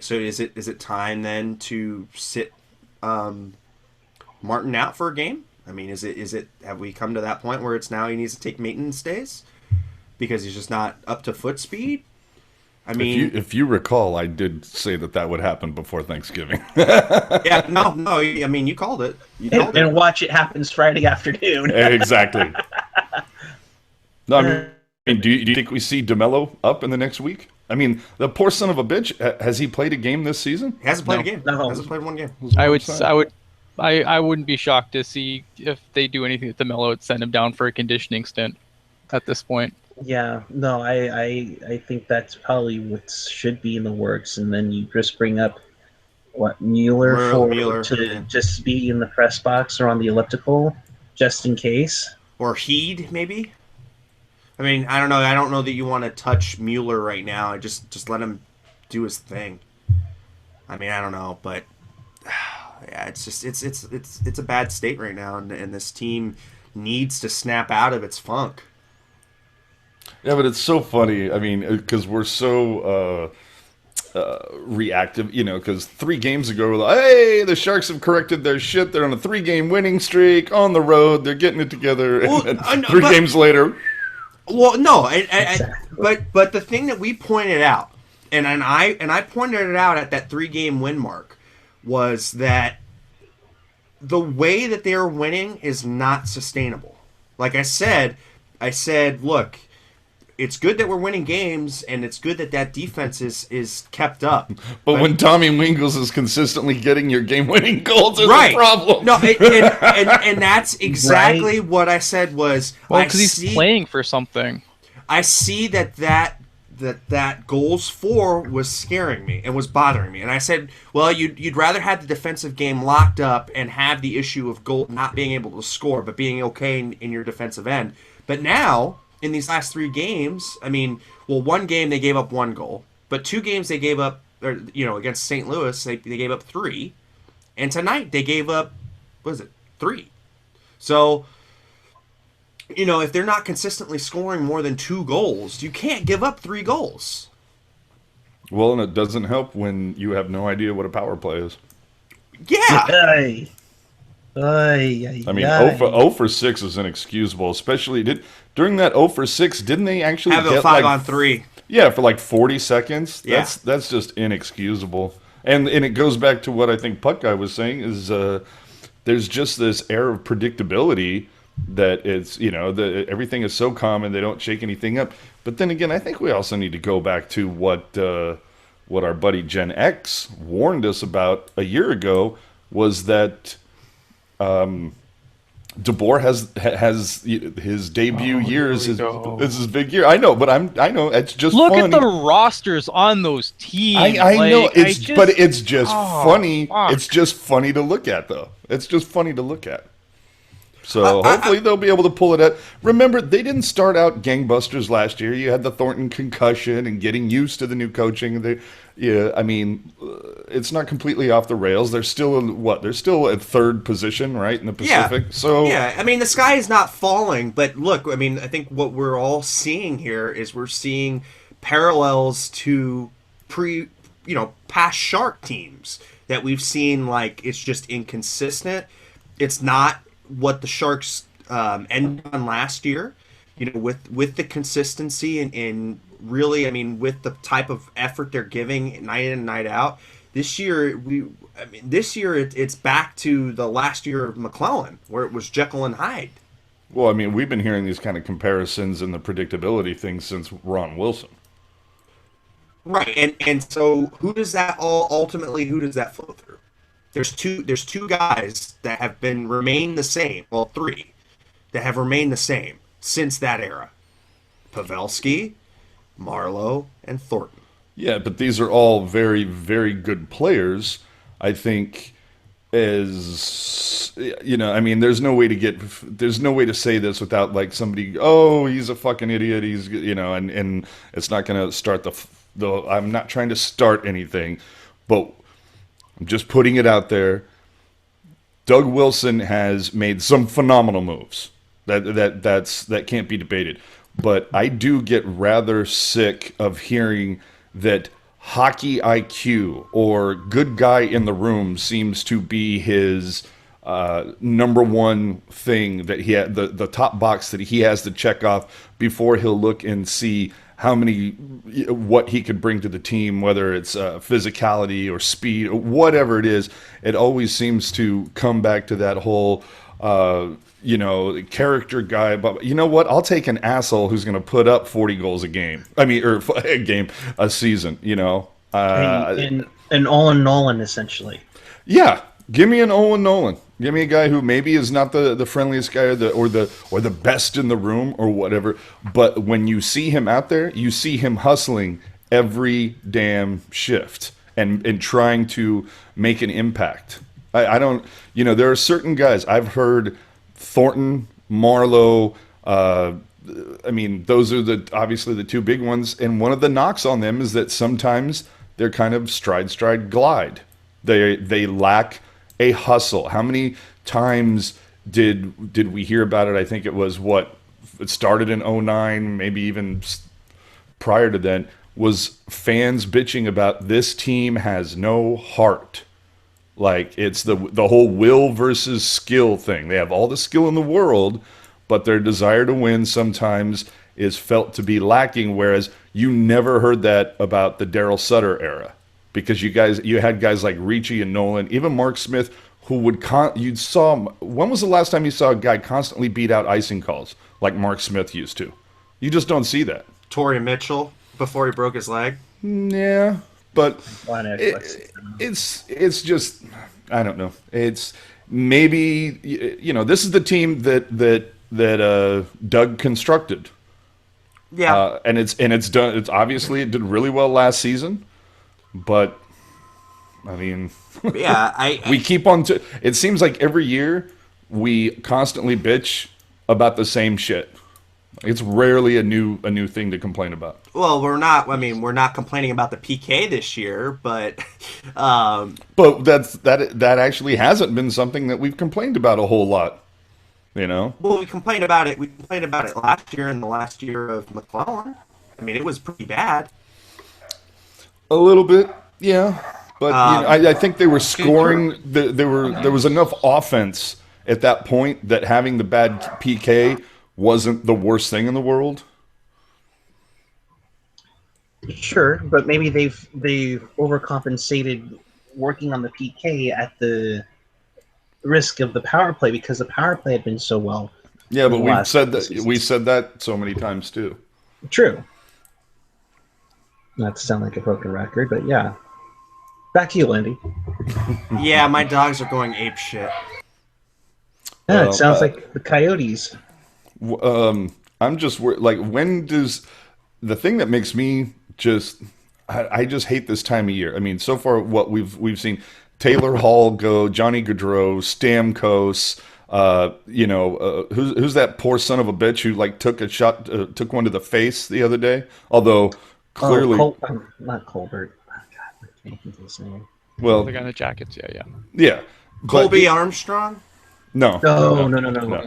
B: So is it time then to sit Martin out for a game? I mean, is it have we come to that point where it's now he needs to take maintenance days because he's just not up to foot speed? I mean,
F: if you recall, I did say that would happen before Thanksgiving.
B: Yeah, no. I mean, you called it.
E: And watch it happens Friday afternoon.
F: Exactly. No, I mean, mean, do you think we see DeMello up in the next week? I mean, the poor son of a bitch. Has he played a game this season?
B: He hasn't played
C: No.
B: a game.
E: No.
B: Hasn't played one game.
C: I wouldn't be shocked to see if they do anything with DeMello, would send him down for a conditioning stint at this point.
E: Yeah, no, I think that's probably what should be in the works, and then you just bring up Mueller
B: yeah.
E: just be in the press box or on the elliptical, just in case.
B: Or Heed, maybe. I mean, I don't know. I don't know that you want to touch Mueller right now. I just let him do his thing. I mean, I don't know, but yeah, it's just it's a bad state right now, and this team needs to snap out of its funk.
F: Yeah, but it's so funny. I mean, because we're so reactive, because 3 games ago, we're like, hey, the Sharks have corrected their shit. They're on a 3-game winning streak on the road. They're getting it together.
B: Well,
F: and then 3 games later.
B: Well, no,
E: Exactly.
B: but the thing that we pointed out, and I pointed it out at that 3-game win mark, was that the way that they are winning is not sustainable. Like I said, look, it's good that we're winning games, and it's good that defense is kept up.
F: But when Tommy Wingles is consistently getting your game-winning goals, it's
B: right.
F: a problem.
B: No, and that's exactly what I said was.
C: Well, because he's playing for something.
B: I see that goals for was scaring me and was bothering me, and I said, well, you'd rather have the defensive game locked up and have the issue of goal not being able to score, but being okay in your defensive end. But now, in these last 3 games, I mean, well, 1 game they gave up 1 goal, but 2 games they gave up, against St. Louis they gave up 3, and tonight they gave up, 3. So, if they're not consistently scoring more than 2 goals, you can't give up 3 goals.
F: Well, and it doesn't help when you have no idea what a power play is.
B: Yeah.
E: Aye.
F: I mean, 0 for 6 is inexcusable, especially during that 0 for 6, didn't they actually
B: have
F: get
B: a 5-on-3?
F: Yeah, for like 40 seconds.
B: Yeah.
F: That's just inexcusable. And it goes back to what I think Puck Guy was saying is there's just this air of predictability that it's, everything is so common, they don't shake anything up. But then again, I think we also need to go back to what our buddy Gen X warned us about a year ago, was that DeBoer has his debut years. This is his big year. I know, but I know it's just
C: look
F: funny.
C: at the rosters on those teams.
F: I know but it's just funny.
C: Fuck.
F: It's just funny to look at, though. It's just funny to look at. So hopefully they'll be able to pull it out. Remember, they didn't start out gangbusters last year. You had the Thornton concussion and getting used to the new coaching. It's not completely off the rails. They're still They're still at 3rd position, right, in the Pacific.
B: Yeah.
F: So
B: yeah, I mean, the sky is not falling, but look, I mean, I think what we're all seeing here is we're seeing parallels to past Shark teams that we've seen. Like, it's just inconsistent. It's not what the Sharks ended on last year, with the consistency and really, I mean, with the type of effort they're giving night in and night out. This year, it's back to the last year of McClellan, where it was Jekyll and Hyde.
F: Well, I mean, we've been hearing these kind of comparisons and the predictability things since Ron Wilson.
B: Right, and so who does that flow through? There's two guys that have remained the same. Well, 3 that have remained the same since that era: Pavelski, Marlowe, and Thornton.
F: Yeah, but these are all very, very good players. I think, I mean, there's no way to say this without like somebody, he's a fucking idiot. He's, and it's not going to start I'm not trying to start anything, but I'm just putting it out there. Doug Wilson has made some phenomenal moves. That can't be debated. But I do get rather sick of hearing that hockey IQ or good guy in the room seems to be his number one thing that he had, the top box that he has to check off before he'll look and see what he could bring to the team, whether it's physicality or speed or whatever it is. It always seems to come back to that whole, character guy. But you know what? I'll take an asshole who's going to put up 40 goals a game. I mean, or a season.
E: An Olin Nolan essentially.
F: Yeah, give me an Owen Nolan. Give me a guy who maybe is not the friendliest guy or the best in the room or whatever. But when you see him out there, you see him hustling every damn shift and trying to make an impact. I don't, there are certain guys I've heard, Thornton, Marlowe. Those are obviously the two big ones. And one of the knocks on them is that sometimes they're kind of stride, glide. They lack a hustle. How many times did we hear about it? I think it was it started in 2009, maybe even prior to then, was fans bitching about this team has no heart. Like, it's the whole will versus skill thing. They have all the skill in the world, but their desire to win sometimes is felt to be lacking, whereas you never heard that about the Daryl Sutter era. Because you had guys like Ricci and Nolan, even Mark Smith, who when was the last time you saw a guy constantly beat out icing calls like Mark Smith used to? You just don't see that.
B: Torrey Mitchell before he broke his leg.
F: Yeah, but it's just, I don't know. It's maybe this is the team that Doug constructed.
B: Yeah,
F: and it's done. It's obviously it did really well last season. But, I mean,
B: yeah,
F: we keep on it seems like every year we constantly bitch about the same shit. It's rarely a new thing to complain about.
B: Well, we're not complaining about the PK this year, but
F: that actually hasn't been something that we've complained about a whole lot. Well,
B: we complained about it. We complained about it last year and the last year of McClellan. I mean, it was pretty bad.
F: A little bit, yeah, but I think they were scoring. There was enough offense at that point that having the bad PK wasn't the worst thing in the world.
E: Sure, but maybe they've overcompensated working on the PK at the risk of the power play because the power play had been so well.
F: Yeah, but we said that so many times too.
E: True. Not to sound like a broken record, but yeah. Back to you, Lindy.
B: Yeah, my dogs are going ape shit.
E: Yeah, it sounds like the Coyotes.
F: I'm just like, when does the thing that makes me just I just hate this time of year. I mean, so far what we've seen, Taylor Hall go, Johnny Gaudreau, Stamkos. Who's that poor son of a bitch who took one to the face the other day? Although clearly,
E: not Colbert. Oh, God, I can't think of his name.
F: Well,
C: the guy in the jackets,
F: yeah.
B: Colby Armstrong.
E: No.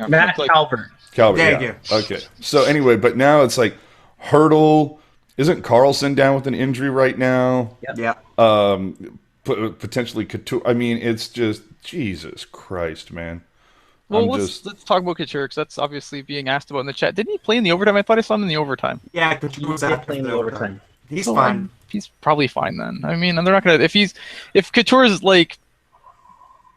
E: Matt Calvert.
F: Thank you. Okay. So anyway, but now it's like Hurdle. Isn't Carlson down with an injury right now?
E: Yep.
B: Yeah.
F: Potentially Couture. I mean, it's just Jesus Christ, man.
C: Well, let's talk about Couture, because that's obviously being asked about in the chat. Didn't he play in the overtime? I thought I saw him in the overtime.
B: Yeah, Couture was
E: playing the overtime.
B: He's fine.
C: He's probably fine then. I mean, they're not gonna if Couture's like,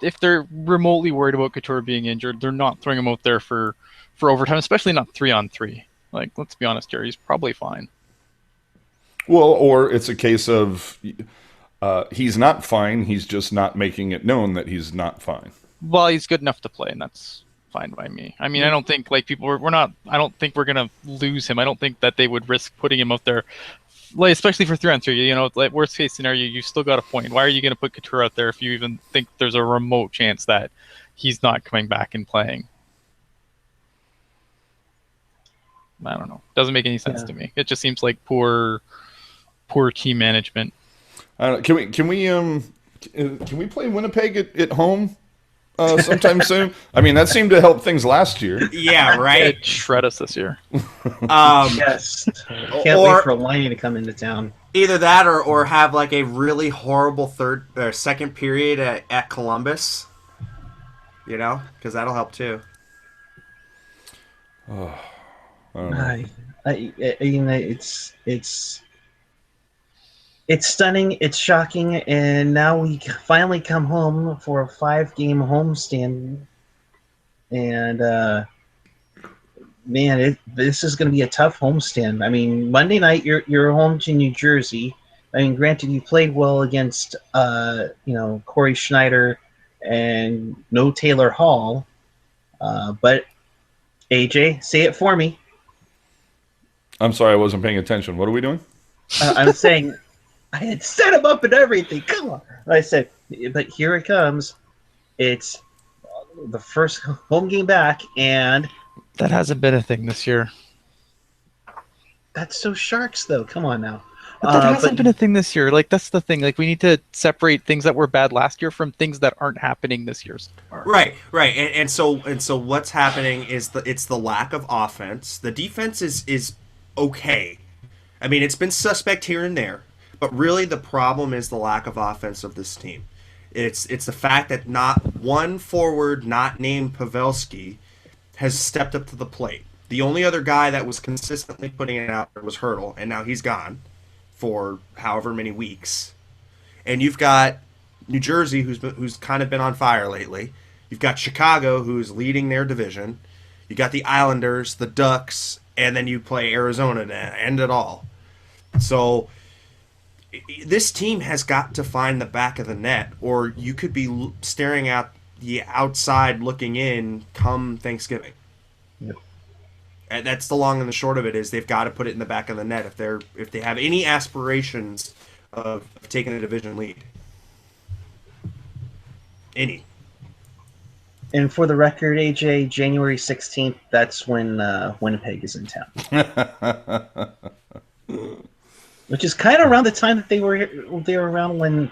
C: if they're remotely worried about Couture being injured, they're not throwing him out there for overtime, especially not 3-on-3. Like, let's be honest here, he's probably fine.
F: Well, or it's a case of he's not fine. He's just not making it known that he's not fine.
C: Well, he's good enough to play, and that's fine by me. I mean, I don't think we're not. I don't think we're gonna lose him. I don't think that they would risk putting him out there, like, especially for 3-on-3. Like, worst case scenario, you still got a point. Why are you gonna put Couture out there if you even think there's a remote chance that he's not coming back and playing? I don't know. Doesn't make any sense to me. It just seems like poor team management.
F: Can we play Winnipeg at home sometime soon? I mean, that seemed to help things last year.
B: Yeah, right.
C: It'd shred us this year.
E: Yes. Can't wait for Liney to come into town.
B: Either that or have like a really horrible second period at Columbus. Because that'll help too.
F: Oh.
E: It's stunning, it's shocking, and now we finally come home for a 5-game homestand, And man, this is going to be a tough homestand. I mean, Monday night you're home to New Jersey. I mean, granted, you played well against Corey Schneider and no Taylor Hall, but AJ, say it for me.
F: I'm sorry, I wasn't paying attention. What are we doing?
E: I'm saying I had set him up and everything. Come on, I said, but here it comes. It's the first home game back, and
C: That hasn't been a thing this year.
E: that's so Sharks, though. Come on now.
C: But that hasn't been a thing this year. Like, that's the thing. Like, we need to separate things that were bad last year from things that aren't happening this year.
B: Right. And so what's happening is it's the lack of offense. The defense is okay. I mean, it's been suspect here and there, but really the problem is the lack of offense of this team. It's the fact that not one forward, not named Pavelski, has stepped up to the plate. The only other guy that was consistently putting it out there was Hurdle, and now he's gone for however many weeks. And you've got New Jersey, who's kind of been on fire lately. You've got Chicago, who's leading their division. You got the Islanders, the Ducks, and then you play Arizona to end it all. So this team has got to find the back of the net, or you could be staring at the outside looking in come Thanksgiving.
E: Yep.
B: And that's the long and the short of it, is they've got to put it in the back of the net if they have any aspirations of taking a division lead. Any.
E: And for the record, AJ, January 16th, that's when Winnipeg is in town. Which is kind of around the time that they were around when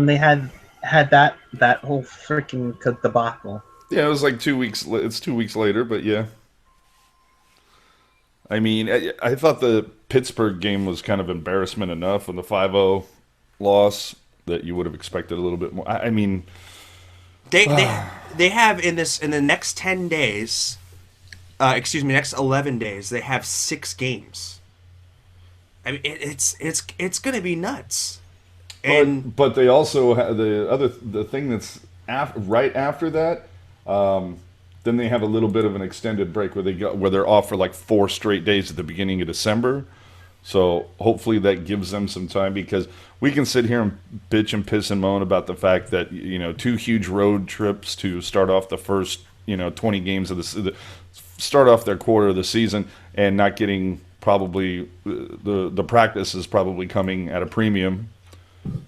E: they had that whole freaking debacle.
F: Yeah, it was like 2 weeks. It's 2 weeks later, but yeah. I mean, I thought the Pittsburgh game was kind of embarrassment enough on the 5-0 loss that you would have expected a little bit more. I mean,
B: they have in the next 10 days, next 11 days, they have 6 games. I mean, it's going to be nuts. And
F: but they also have the thing that's right after that. Then they have a little bit of an extended break where they're off for like 4 straight days at the beginning of December. So hopefully that gives them some time, because we can sit here and bitch and piss and moan about the fact that 2 huge road trips to start off the first 20 games of start off their quarter of the season, and not getting probably the practice is probably coming at a premium.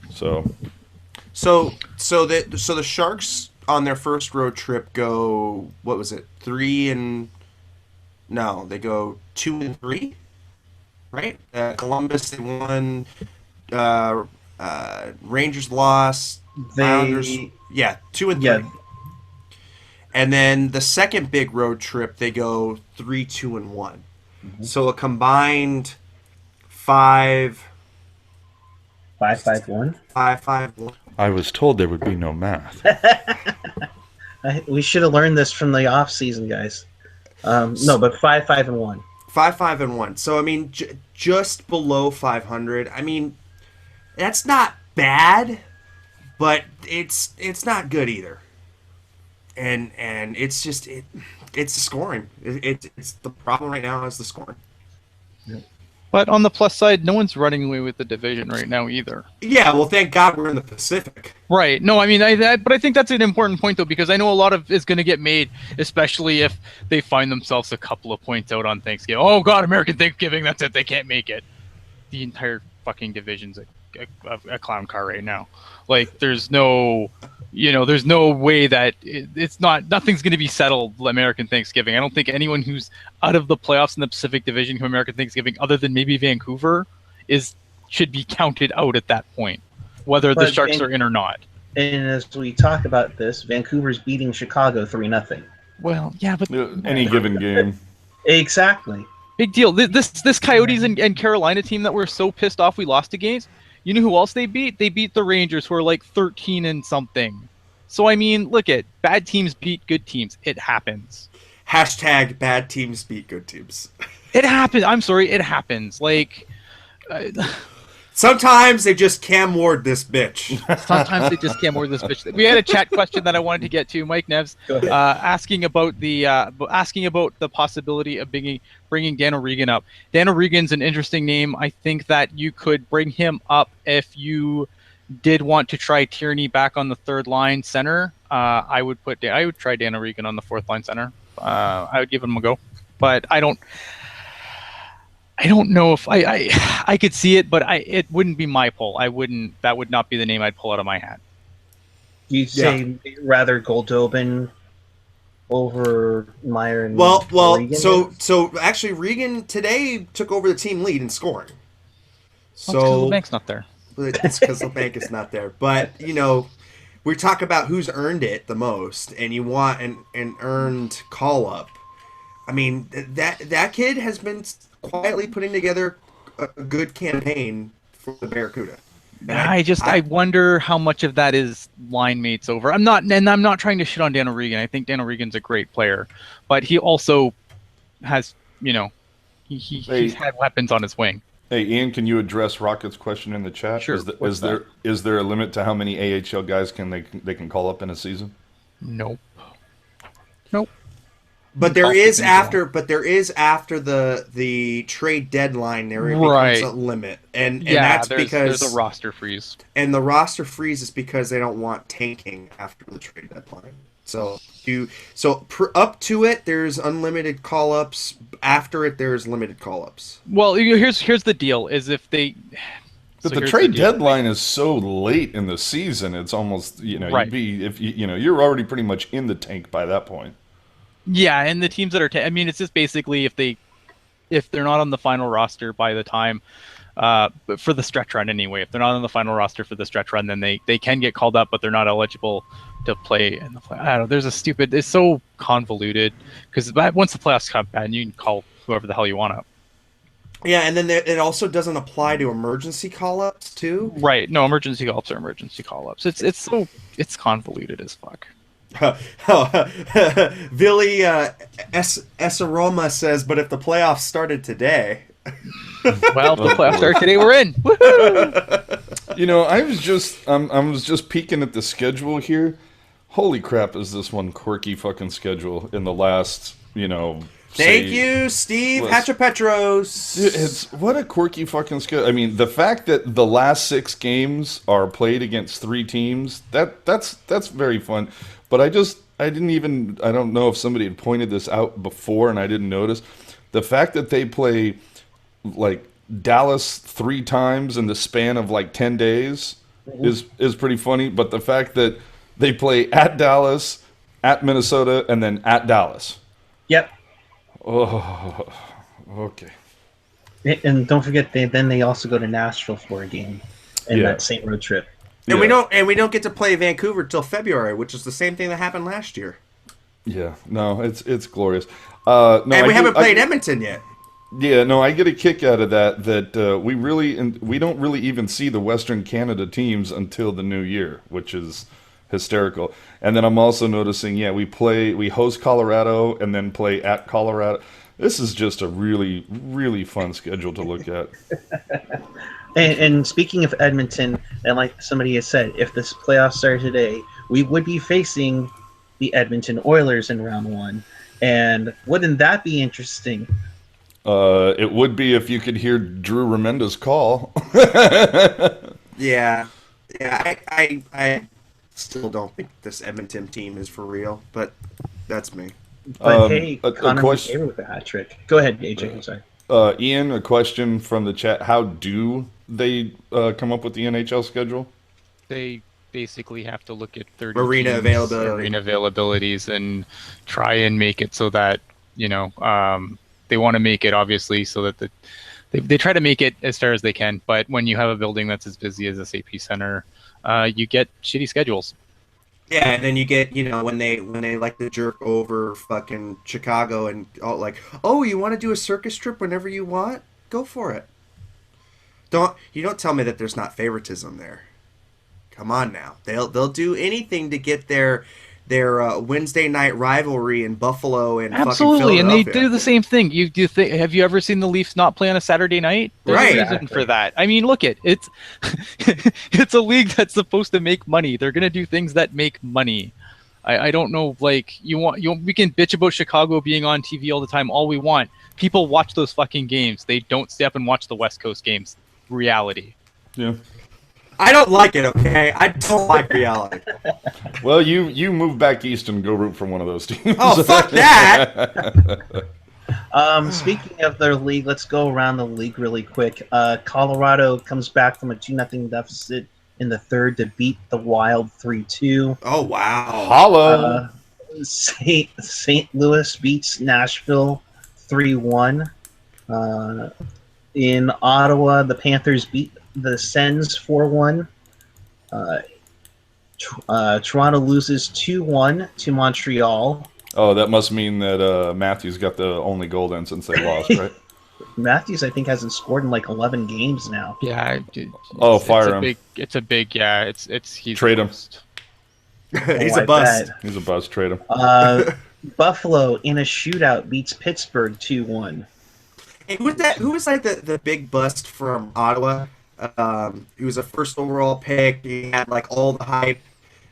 F: So
B: the Sharks on their first road trip go, what was it, 3-... No, they go 2-3, right? Columbus, they won. Rangers lost. Islanders, 2-3.
E: Yeah.
B: And then the second big road trip, they go 3-2-1. Mm-hmm. So a combined 5-5-1. 5-5-1.
F: I was told there would be no math.
E: We should have learned this from the off season, guys. No, but 5-5-1.
B: 5-5-1. So I mean, just below 500. I mean, that's not bad, but it's not good either. And it's just it's scoring. It's the problem right now is the scoring.
E: Yep.
C: But on the plus side, no one's running away with the division right now either.
B: Yeah, well, thank God we're in the Pacific.
C: Right. No, I mean, but I think that's an important point, though, because I know a lot of is going to get made, especially if they find themselves a couple of points out on Thanksgiving. Oh, God, American Thanksgiving, that's it. They can't make it. The entire fucking division's a clown car right now. Like, there's no way that nothing's going to be settled American Thanksgiving. I don't think anyone who's out of the playoffs in the Pacific Division from American Thanksgiving, other than maybe Vancouver, should be counted out at that point, whether the Sharks are in or not.
E: And as we talk about this, Vancouver's beating Chicago 3-0.
C: Well, yeah, but
F: any given game.
E: Exactly.
C: Big deal. This Coyotes and Carolina team that we're so pissed off we lost against, you know who else they beat? They beat the Rangers, who are like 13 and something. So, I mean, look at bad teams beat good teams. It happens.
B: Hashtag bad teams beat good teams.
C: It happens. I'm sorry. It happens. Like,
B: Sometimes they just Cam Ward this bitch.
C: Sometimes they just can't word this bitch. We had a chat question that I wanted to get to, Mike Neves, asking about the possibility of bringing Dan O'Regan up. Dan O'Regan's an interesting name. I think that you could bring him up if you did want to try Tierney back on the third line center. I would try Dan O'Regan on the fourth line center. I would give him a go, but I don't know if I could see it, but it wouldn't be my pull. That would not be the name I'd pull out of my hat.
E: You say rather Goldobin over Meyer and
B: Well,
E: Regan?
B: so actually Regan today took over the team lead in scoring.
C: So LeBank's not there.
B: It's because LeBanc is not there. But we talk about who's earned it the most, and you want an earned call up. I mean, that kid has been quietly putting together a good campaign for the Barracuda.
C: I wonder how much of that is line mates over. I'm not trying to shit on Dan O'Regan. I think Dan O'Regan's a great player, but he also has, he's had weapons on his wing.
F: Hey, Ian, can you address Rocket's question in the chat?
C: Sure.
F: Is there a limit to how many AHL guys they can call up in a season?
C: Nope.
B: But there is after the trade deadline there becomes a limit, and that's because
C: there's a roster freeze.
B: And the roster freeze is because they don't want tanking after the trade deadline. So up to it, there's unlimited call ups. After it, there's limited call ups.
C: Well, here's the deal: is if they.
F: But the trade deadline is so late in the season, it's almost
C: right.
F: You're already pretty much in the tank by that point.
C: Yeah, and the teams that are it's just basically if they're not on the final roster by the time for the stretch run anyway. If they're not on the final roster for the stretch run, then they can get called up, but they're not eligible to play in the play. I don't know. It's so convoluted because once the playoffs come, and you can call whoever the hell you want up.
B: Yeah, and then it also doesn't apply to emergency call-ups too.
C: Right. No, emergency call-ups are emergency call-ups. It's convoluted as fuck.
B: Billy Esaroma says, but if the playoffs started today.
C: Well, if the playoffs start today, we're in. Woohoo!
F: I was just peeking at the schedule here. Holy crap, is this one quirky fucking schedule in the last,
B: Thank you, Steve Hatchapetros.
F: It's what a quirky fucking schedule. I mean, the fact that the last 6 games are played against 3 teams, that's very fun. But I don't know if somebody had pointed this out before and I didn't notice. The fact that they play like Dallas 3 times in the span of like 10 days is pretty funny. But the fact that they play at Dallas, at Minnesota, and then at Dallas.
E: Yep.
F: Oh, okay.
E: And don't forget, they also go to Nashville for a game in that same road trip.
B: And we don't get to play Vancouver till February, which is the same thing that happened last year.
F: Yeah, no, it's glorious.
B: And we haven't played Edmonton yet.
F: Yeah, no, I get a kick out of that we don't really even see the Western Canada teams until the new year, which is hysterical. And then I'm also noticing, we host Colorado and then play at Colorado. This is just a really, really fun schedule to look at.
E: And speaking of Edmonton, and like somebody has said, if this playoff started today, we would be facing the Edmonton Oilers in round 1. And wouldn't that be interesting?
F: It would be if you could hear Drew Remenda's call.
B: Yeah. I still don't think this Edmonton team is for real, but that's me.
E: But hey, Connor McDavid with a hat trick. Go ahead, AJ. I'm sorry.
F: Ian, a question from the chat. How do they come up with the NHL schedule?
C: They basically have to look at 30
B: arena
C: availabilities and try and make it so that they want to make it obviously so that they try to make it as fair as they can. But when you have a building that's as busy as this AP Center, you get shitty schedules.
B: Yeah, and then you get, when they like to jerk over fucking Chicago and all like, oh, you want to do a circus trip whenever you want? Go for it. Don't tell me that there's not favoritism there. Come on now. They'll do anything to get their their Wednesday night rivalry in Buffalo and
C: Absolutely,
B: fucking
C: and they
B: Philadelphia.
C: do the same thing. You do think? Have you ever seen the Leafs not play on a Saturday night? There's
B: Right.
C: a reason for that. I mean, look it's it's a league that's supposed to make money. They're gonna do things that make money. I don't know. Like we can bitch about Chicago being on TV all the time all we want. People watch those fucking games. They don't stay up and watch the West Coast games. Reality.
F: Yeah.
B: I don't like it, okay? I don't like reality.
F: Well, you move back east and go root for one of those teams.
B: Oh, fuck that!
E: Speaking of their league, let's go around the league really quick. Colorado comes back from a 2-0 deficit in the third to beat the Wild 3-2.
B: Oh, wow.
F: Hollow.
E: St. Louis beats Nashville 3-1. In Ottawa, the Panthers beat the Sens 4-1. Toronto loses 2-1 to Montreal.
F: Oh, that must mean that Matthews got the only goal then since they lost, right?
E: Matthews, I think, hasn't scored in like 11 games now.
C: Yeah.
F: Fire him.
C: It's a big. Yeah. He's
F: Trade him.
B: He's a bust.
F: He's a bust. Trade him.
E: Buffalo in a shootout beats Pittsburgh 2-1.
B: Hey, who was like the big bust from Ottawa? He was a first overall pick. He had like all the hype.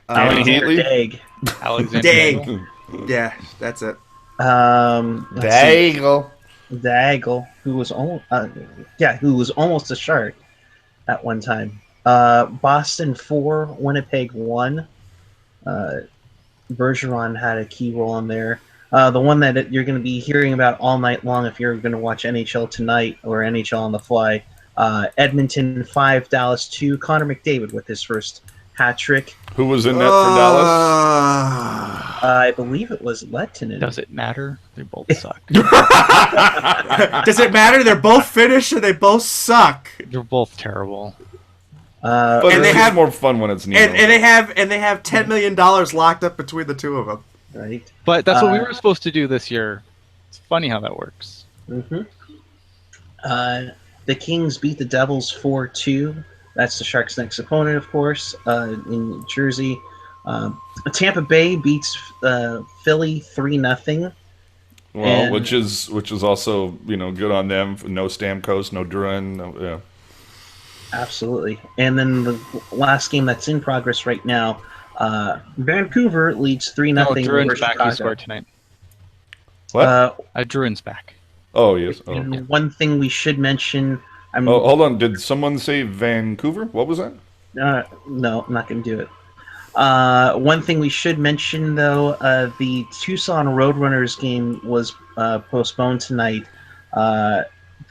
F: Alexander
E: Dag.
C: Alexander
B: Dag. Yeah, that's it.
E: Daigle, who was almost a Shark at one time. Boston 4, Winnipeg 1. Bergeron had a key role in there. The one that you're going to be hearing about all night long if you're going to watch NHL Tonight or NHL on the Fly. Edmonton 5, Dallas 2. Connor McDavid with his first hat trick.
F: Who was in net for Dallas?
E: I believe it was Lettinen.
C: Does it matter? They both suck.
B: Does it matter? They're both Finnish and they both suck.
C: They're both terrible.
F: But
B: and they have
F: more fun when it's Nino.
B: And they have $10 million locked up between the two of them.
E: Right.
C: But that's what we were supposed to do this year. It's funny how that works.
E: Mm-hmm. The Kings beat the Devils 4-2. That's the Sharks' next opponent, of course, in New Jersey. Tampa Bay beats Philly 3-0.
F: Well, which is also good on them. No Stamkos, no Druin. Yeah.
E: Absolutely. And then the last game that's in progress right now, Vancouver leads 3-0.
C: No, Druin's back. He scored tonight.
F: What?
C: Druin's back.
F: Oh, yes. Oh.
E: And one thing we should mention...
F: hold on. Did someone say Vancouver? What was that?
E: No, I'm not going to do it. One thing we should mention, though, the Tucson Roadrunners game was postponed tonight.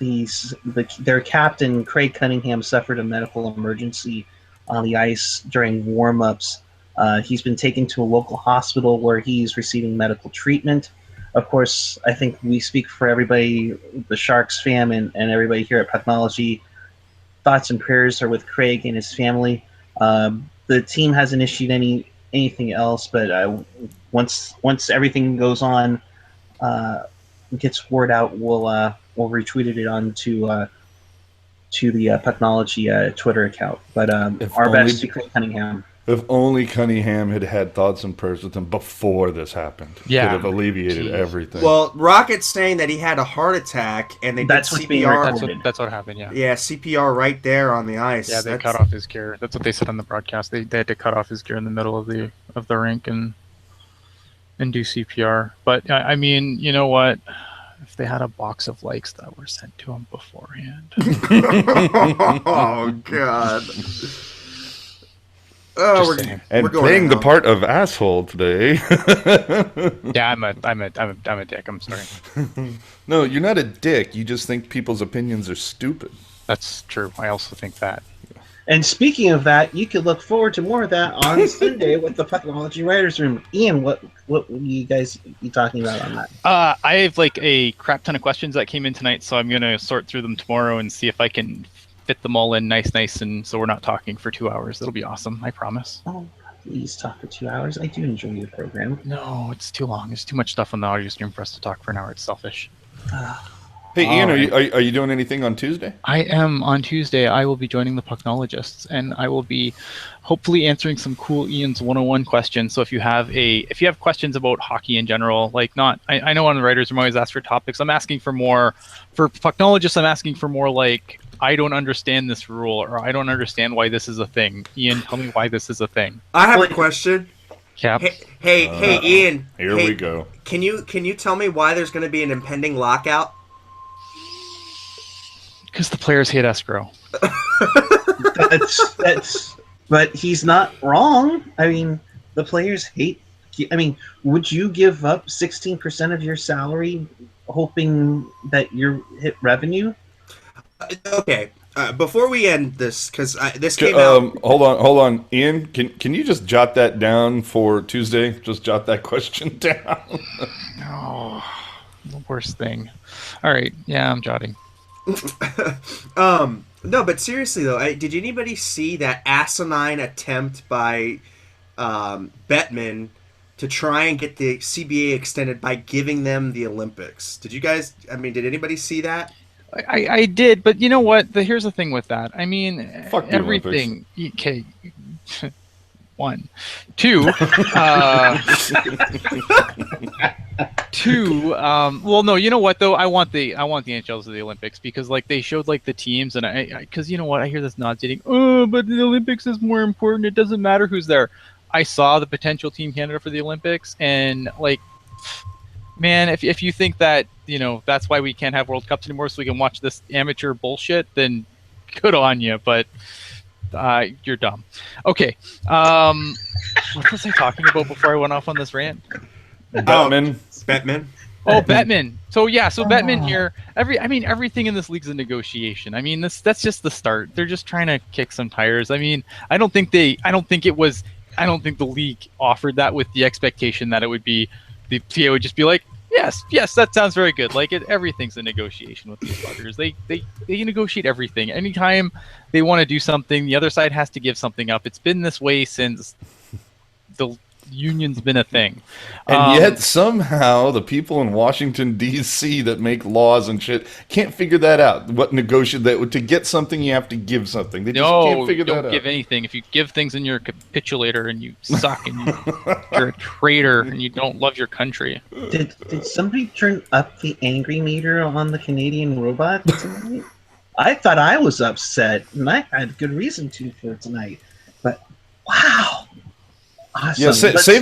E: Their captain, Craig Cunningham, suffered a medical emergency on the ice during warm-ups. He's been taken to a local hospital where he's receiving medical treatment. Of course, I think we speak for everybody, the Sharks fam and everybody here at Pucknology. Thoughts and prayers are with Craig and his family. The team hasn't issued anything else, but once everything goes on, gets word out, we'll retweet it on to the Pucknology Twitter account. But our best to Craig Cunningham.
F: If only Cunningham had thoughts and prayers with him before this happened.
C: Yeah.
F: Could have alleviated everything.
B: Well, Rocket's saying that he had a heart attack and they did CPR.
C: That's what happened, yeah.
B: Yeah, CPR right there on the ice.
C: Yeah, they cut off his gear. That's what they said on the broadcast. They had to cut off his gear in the middle of the rink and do CPR. But I mean, you know what? If they had a box of likes that were sent to him beforehand.
B: Oh God. Oh,
F: we're playing the part of asshole today.
C: Yeah, I'm a dick. I'm sorry.
F: No, you're not a dick. You just think people's opinions are stupid.
C: That's true. I also think that.
E: And speaking of that, you could look forward to more of that on Sunday with the Pucknology Writers Room. Ian, what you guys be talking about on that?
C: I have like a crap ton of questions that came in tonight, so I'm gonna sort through them tomorrow and see if I can fit them all in nice, and so we're not talking for 2 hours. That'll be awesome. I promise.
E: Oh, please talk for 2 hours. I do enjoy your program.
C: No, it's too long. There's too much stuff on the audio stream for us to talk for an hour. It's selfish.
F: Hey, Ian, are you doing anything on Tuesday?
C: I am on Tuesday. I will be joining the Pucknologists, and I will be hopefully answering some cool Ian's 101 questions. So if you have questions about hockey in general, like I know on the writers room always ask for topics. I'm asking for more for Pucknologists. I'm asking for more like I don't understand this rule, or I don't understand why this is a thing. Ian, tell me why this is a thing.
B: I have a question.
C: Cap.
B: Hey, Ian.
F: Here we go.
B: Can you tell me why there's going to be an impending lockout?
C: Because the players hate escrow.
E: that's. But he's not wrong. I mean, the players hate. I mean, would you give up 16% of your salary, hoping that you hit revenue?
B: Okay. Before we end this, because this came out.
F: Hold on, Ian. Can you just jot that down for Tuesday? Just jot that question down.
C: Oh, the worst thing. All right. Yeah, I'm jotting.
B: No, but seriously though, did anybody see that asinine attempt by Bettman to try and get the CBA extended by giving them the Olympics? Did you guys? I mean, did anybody see that?
C: I did, but you know what? Here's the thing with that. I mean,
F: Fuck the
C: everything. Okay. 1, 2. 2. Well, no. You know what though? I want the NHLs to the Olympics because like they showed like the teams and because you know what? I hear this nauseating. Oh, but the Olympics is more important. It doesn't matter who's there. I saw the potential Team Canada for the Olympics and like, man, if you think that that's why we can't have World Cups anymore so we can watch this amateur bullshit, then good on you. But you're dumb. Okay. What was I talking about before I went off on this rant?
F: Bettman.
C: Oh, Bettman. So Bettman here. Everything in this league's a negotiation. I mean, that's just the start. They're just trying to kick some tires. I mean, I don't think the league offered that with the expectation that it would be the PA would just be like, yes, that sounds very good. Like everything's a negotiation with these buggers. They negotiate everything. Anytime they want to do something, the other side has to give something up. It's been this way since the union's been a thing.
F: And yet somehow the people in Washington D.C. that make laws and shit can't figure that out. What negotiate that to get something you have to give something. They just can't figure that out.
C: Don't give anything. If you give things in your capitulator and you suck and you're a traitor and you don't love your country.
E: Did somebody turn up the angry meter on the Canadian robot tonight? I thought I was upset and I had good reason to for tonight. But wow. Awesome.
F: Yeah,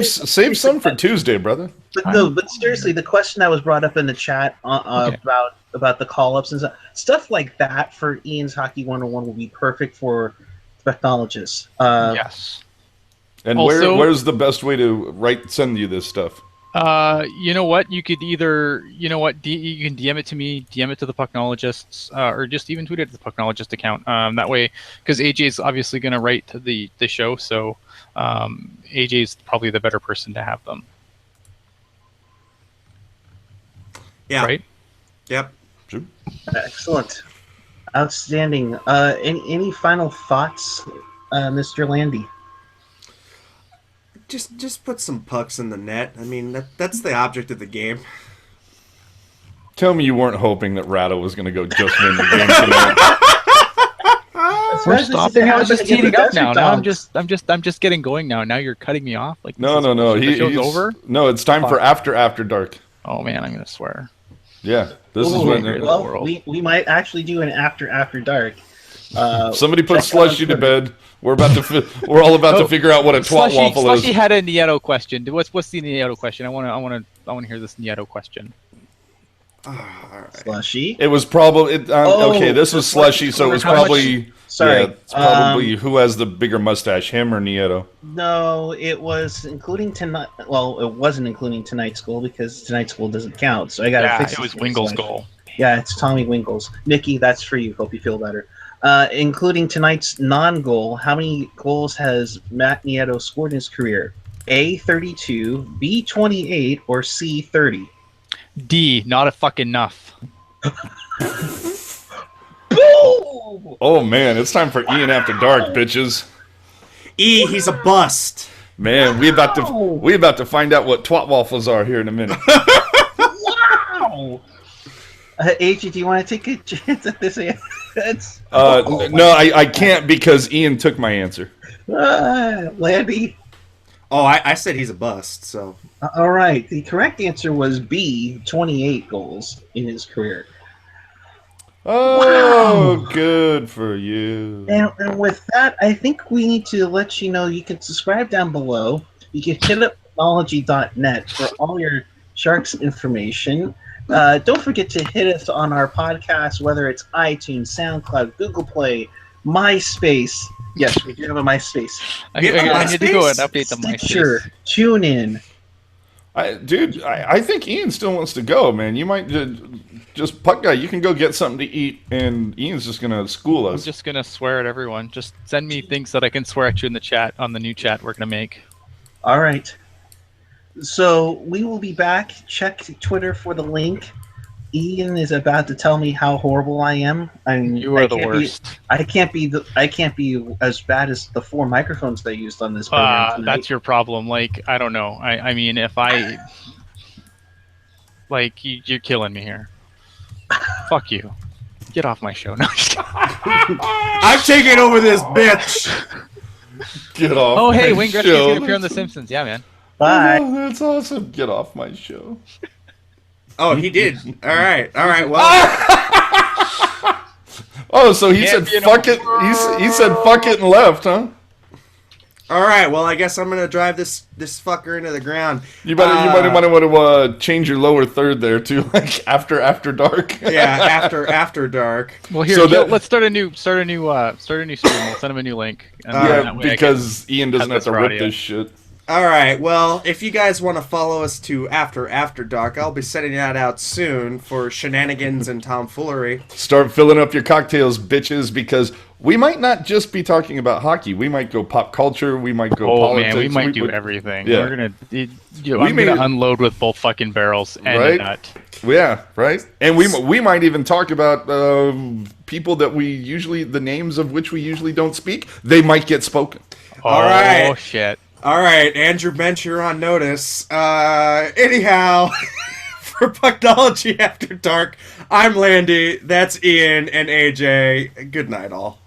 F: save some for Tuesday, brother.
E: But seriously, the question that was brought up in the chat about the call-ups and stuff like that for Ian's Hockey 101 will be perfect for technologists.
C: Yes.
F: And also, where's the best way to send you this stuff?
C: You know what? You could either, you can DM it to me, DM it to the Pucknologists, or just even tweet it to the Pucknologist account. That way, because AJ's obviously going to write to the show, so AJ's probably the better person to have them.
B: Yeah.
C: Right?
B: Yep.
F: True.
E: Excellent. Outstanding. Any final thoughts, Mr. Landy?
B: Just put some pucks in the net. I mean, that's the object of the game.
F: Tell me you weren't hoping that Ratto was going to go just win the game tonight.
C: We're stopping. I was just heating up now. Now I'm just getting going now. Now you're cutting me off. Like
F: no.
C: The show's over.
F: No, it's time for after dark.
C: Oh man, I'm gonna swear.
F: Yeah, this is when.
E: Well, we might actually do an after dark.
F: Somebody put Slushy to bed. We're all about to figure out what a twat waffle is.
C: Slushy had a Nieto question. What's the Nieto question? I want to hear this Nieto question.
B: Right.
E: Slushy.
F: It was probably okay. This was Slushy, so it was probably. Sorry, yeah, it's probably who has the bigger mustache, him or Nieto?
E: No, it was including tonight. Well, it wasn't including tonight's goal because tonight's goal doesn't count. So I got to fix it.
C: It was Wingle's goal.
E: Yeah, it's Tommy Wingles. Nikki, that's for you. Hope you feel better. Including tonight's non-goal, how many goals has Matt Nieto scored in his career? A, 32, B, 28, or C, 30?
C: D, not a fucking enough.
E: Boom!
F: Oh man, it's time for Ian After Dark, bitches.
B: E, he's a bust.
F: Man, we about to find out what twat waffles are here in a minute.
E: Wow! AJ, do you want to take a chance at this? That's,
F: No, I can't because Ian took my answer.
E: Landy.
B: Oh, I said he's a bust. So
E: All right. The correct answer was B, 28 goals in his career.
F: Oh,
E: Wow.
F: good for you.
E: And with that, I think we need to let you know you can subscribe down below. You can hit up Pucknology.net for all your Sharks information. Don't forget to hit us on our podcast, whether it's iTunes, SoundCloud, Google Play, MySpace. Yes, we do have a MySpace.
C: I need to go and update the
E: Stitcher,
C: MySpace.
E: TuneIn.
F: I think Ian still wants to go, man. You might just Puck Guy. You can go get something to eat, and Ian's just gonna school
C: I'm
F: us.
C: just gonna swear at everyone. Just send me things that I can swear at you in the chat on the new chat we're gonna make.
E: All right. So we will be back. Check Twitter for the link. Ian is about to tell me how horrible I am.
C: You are the worst.
E: I can't be as bad as the 4 microphones they used on this program tonight.
C: That's your problem. Like, I don't know. I mean, if I like you're killing me here. Fuck you. Get off my show. No.
B: I'm taking over this bitch.
F: Get off.
C: Oh, hey,
F: my
C: Wayne Gretzky's
F: show.
C: gonna appear on The Simpsons. Yeah, man.
E: Bye.
F: Oh, that's awesome. Get off my show.
B: Oh, he did. All right. Well,
F: Oh, so he
C: Can't
F: said
C: be an
F: fuck it. He said fuck it and left, huh?
B: all right. Well, I guess I'm gonna drive this fucker into the ground.
F: You might want to change your lower third there to like after dark.
B: Yeah, after dark.
C: Well, here,
F: So
C: let's start a new stream. We'll send him a new link. And
F: Yeah,
C: that way I
F: because Ian doesn't
C: have
F: have to
C: this
F: rip
C: audio.
F: this shit.
B: All right. Well, if you guys want to follow us to after dark, I'll be sending that out soon for shenanigans and tomfoolery.
F: Start filling up your cocktails, bitches, because we might not just be talking about hockey. We might go pop culture. We might go
C: Oh
F: politics.
C: man, we might do everything.
F: Yeah.
C: We're gonna,
F: We
C: I'm
F: may-
C: gonna unload with both fucking barrels and
F: Right?
C: a nut.
F: Yeah, right. And we might even talk about people that the names of which we usually don't speak. They might get spoken.
B: All
C: Oh
B: right.
C: shit.
B: All right, Andrew Bench, you're on notice. Anyhow, for Pucknology After Dark, I'm Landy, that's Ian, and AJ. Good night, all.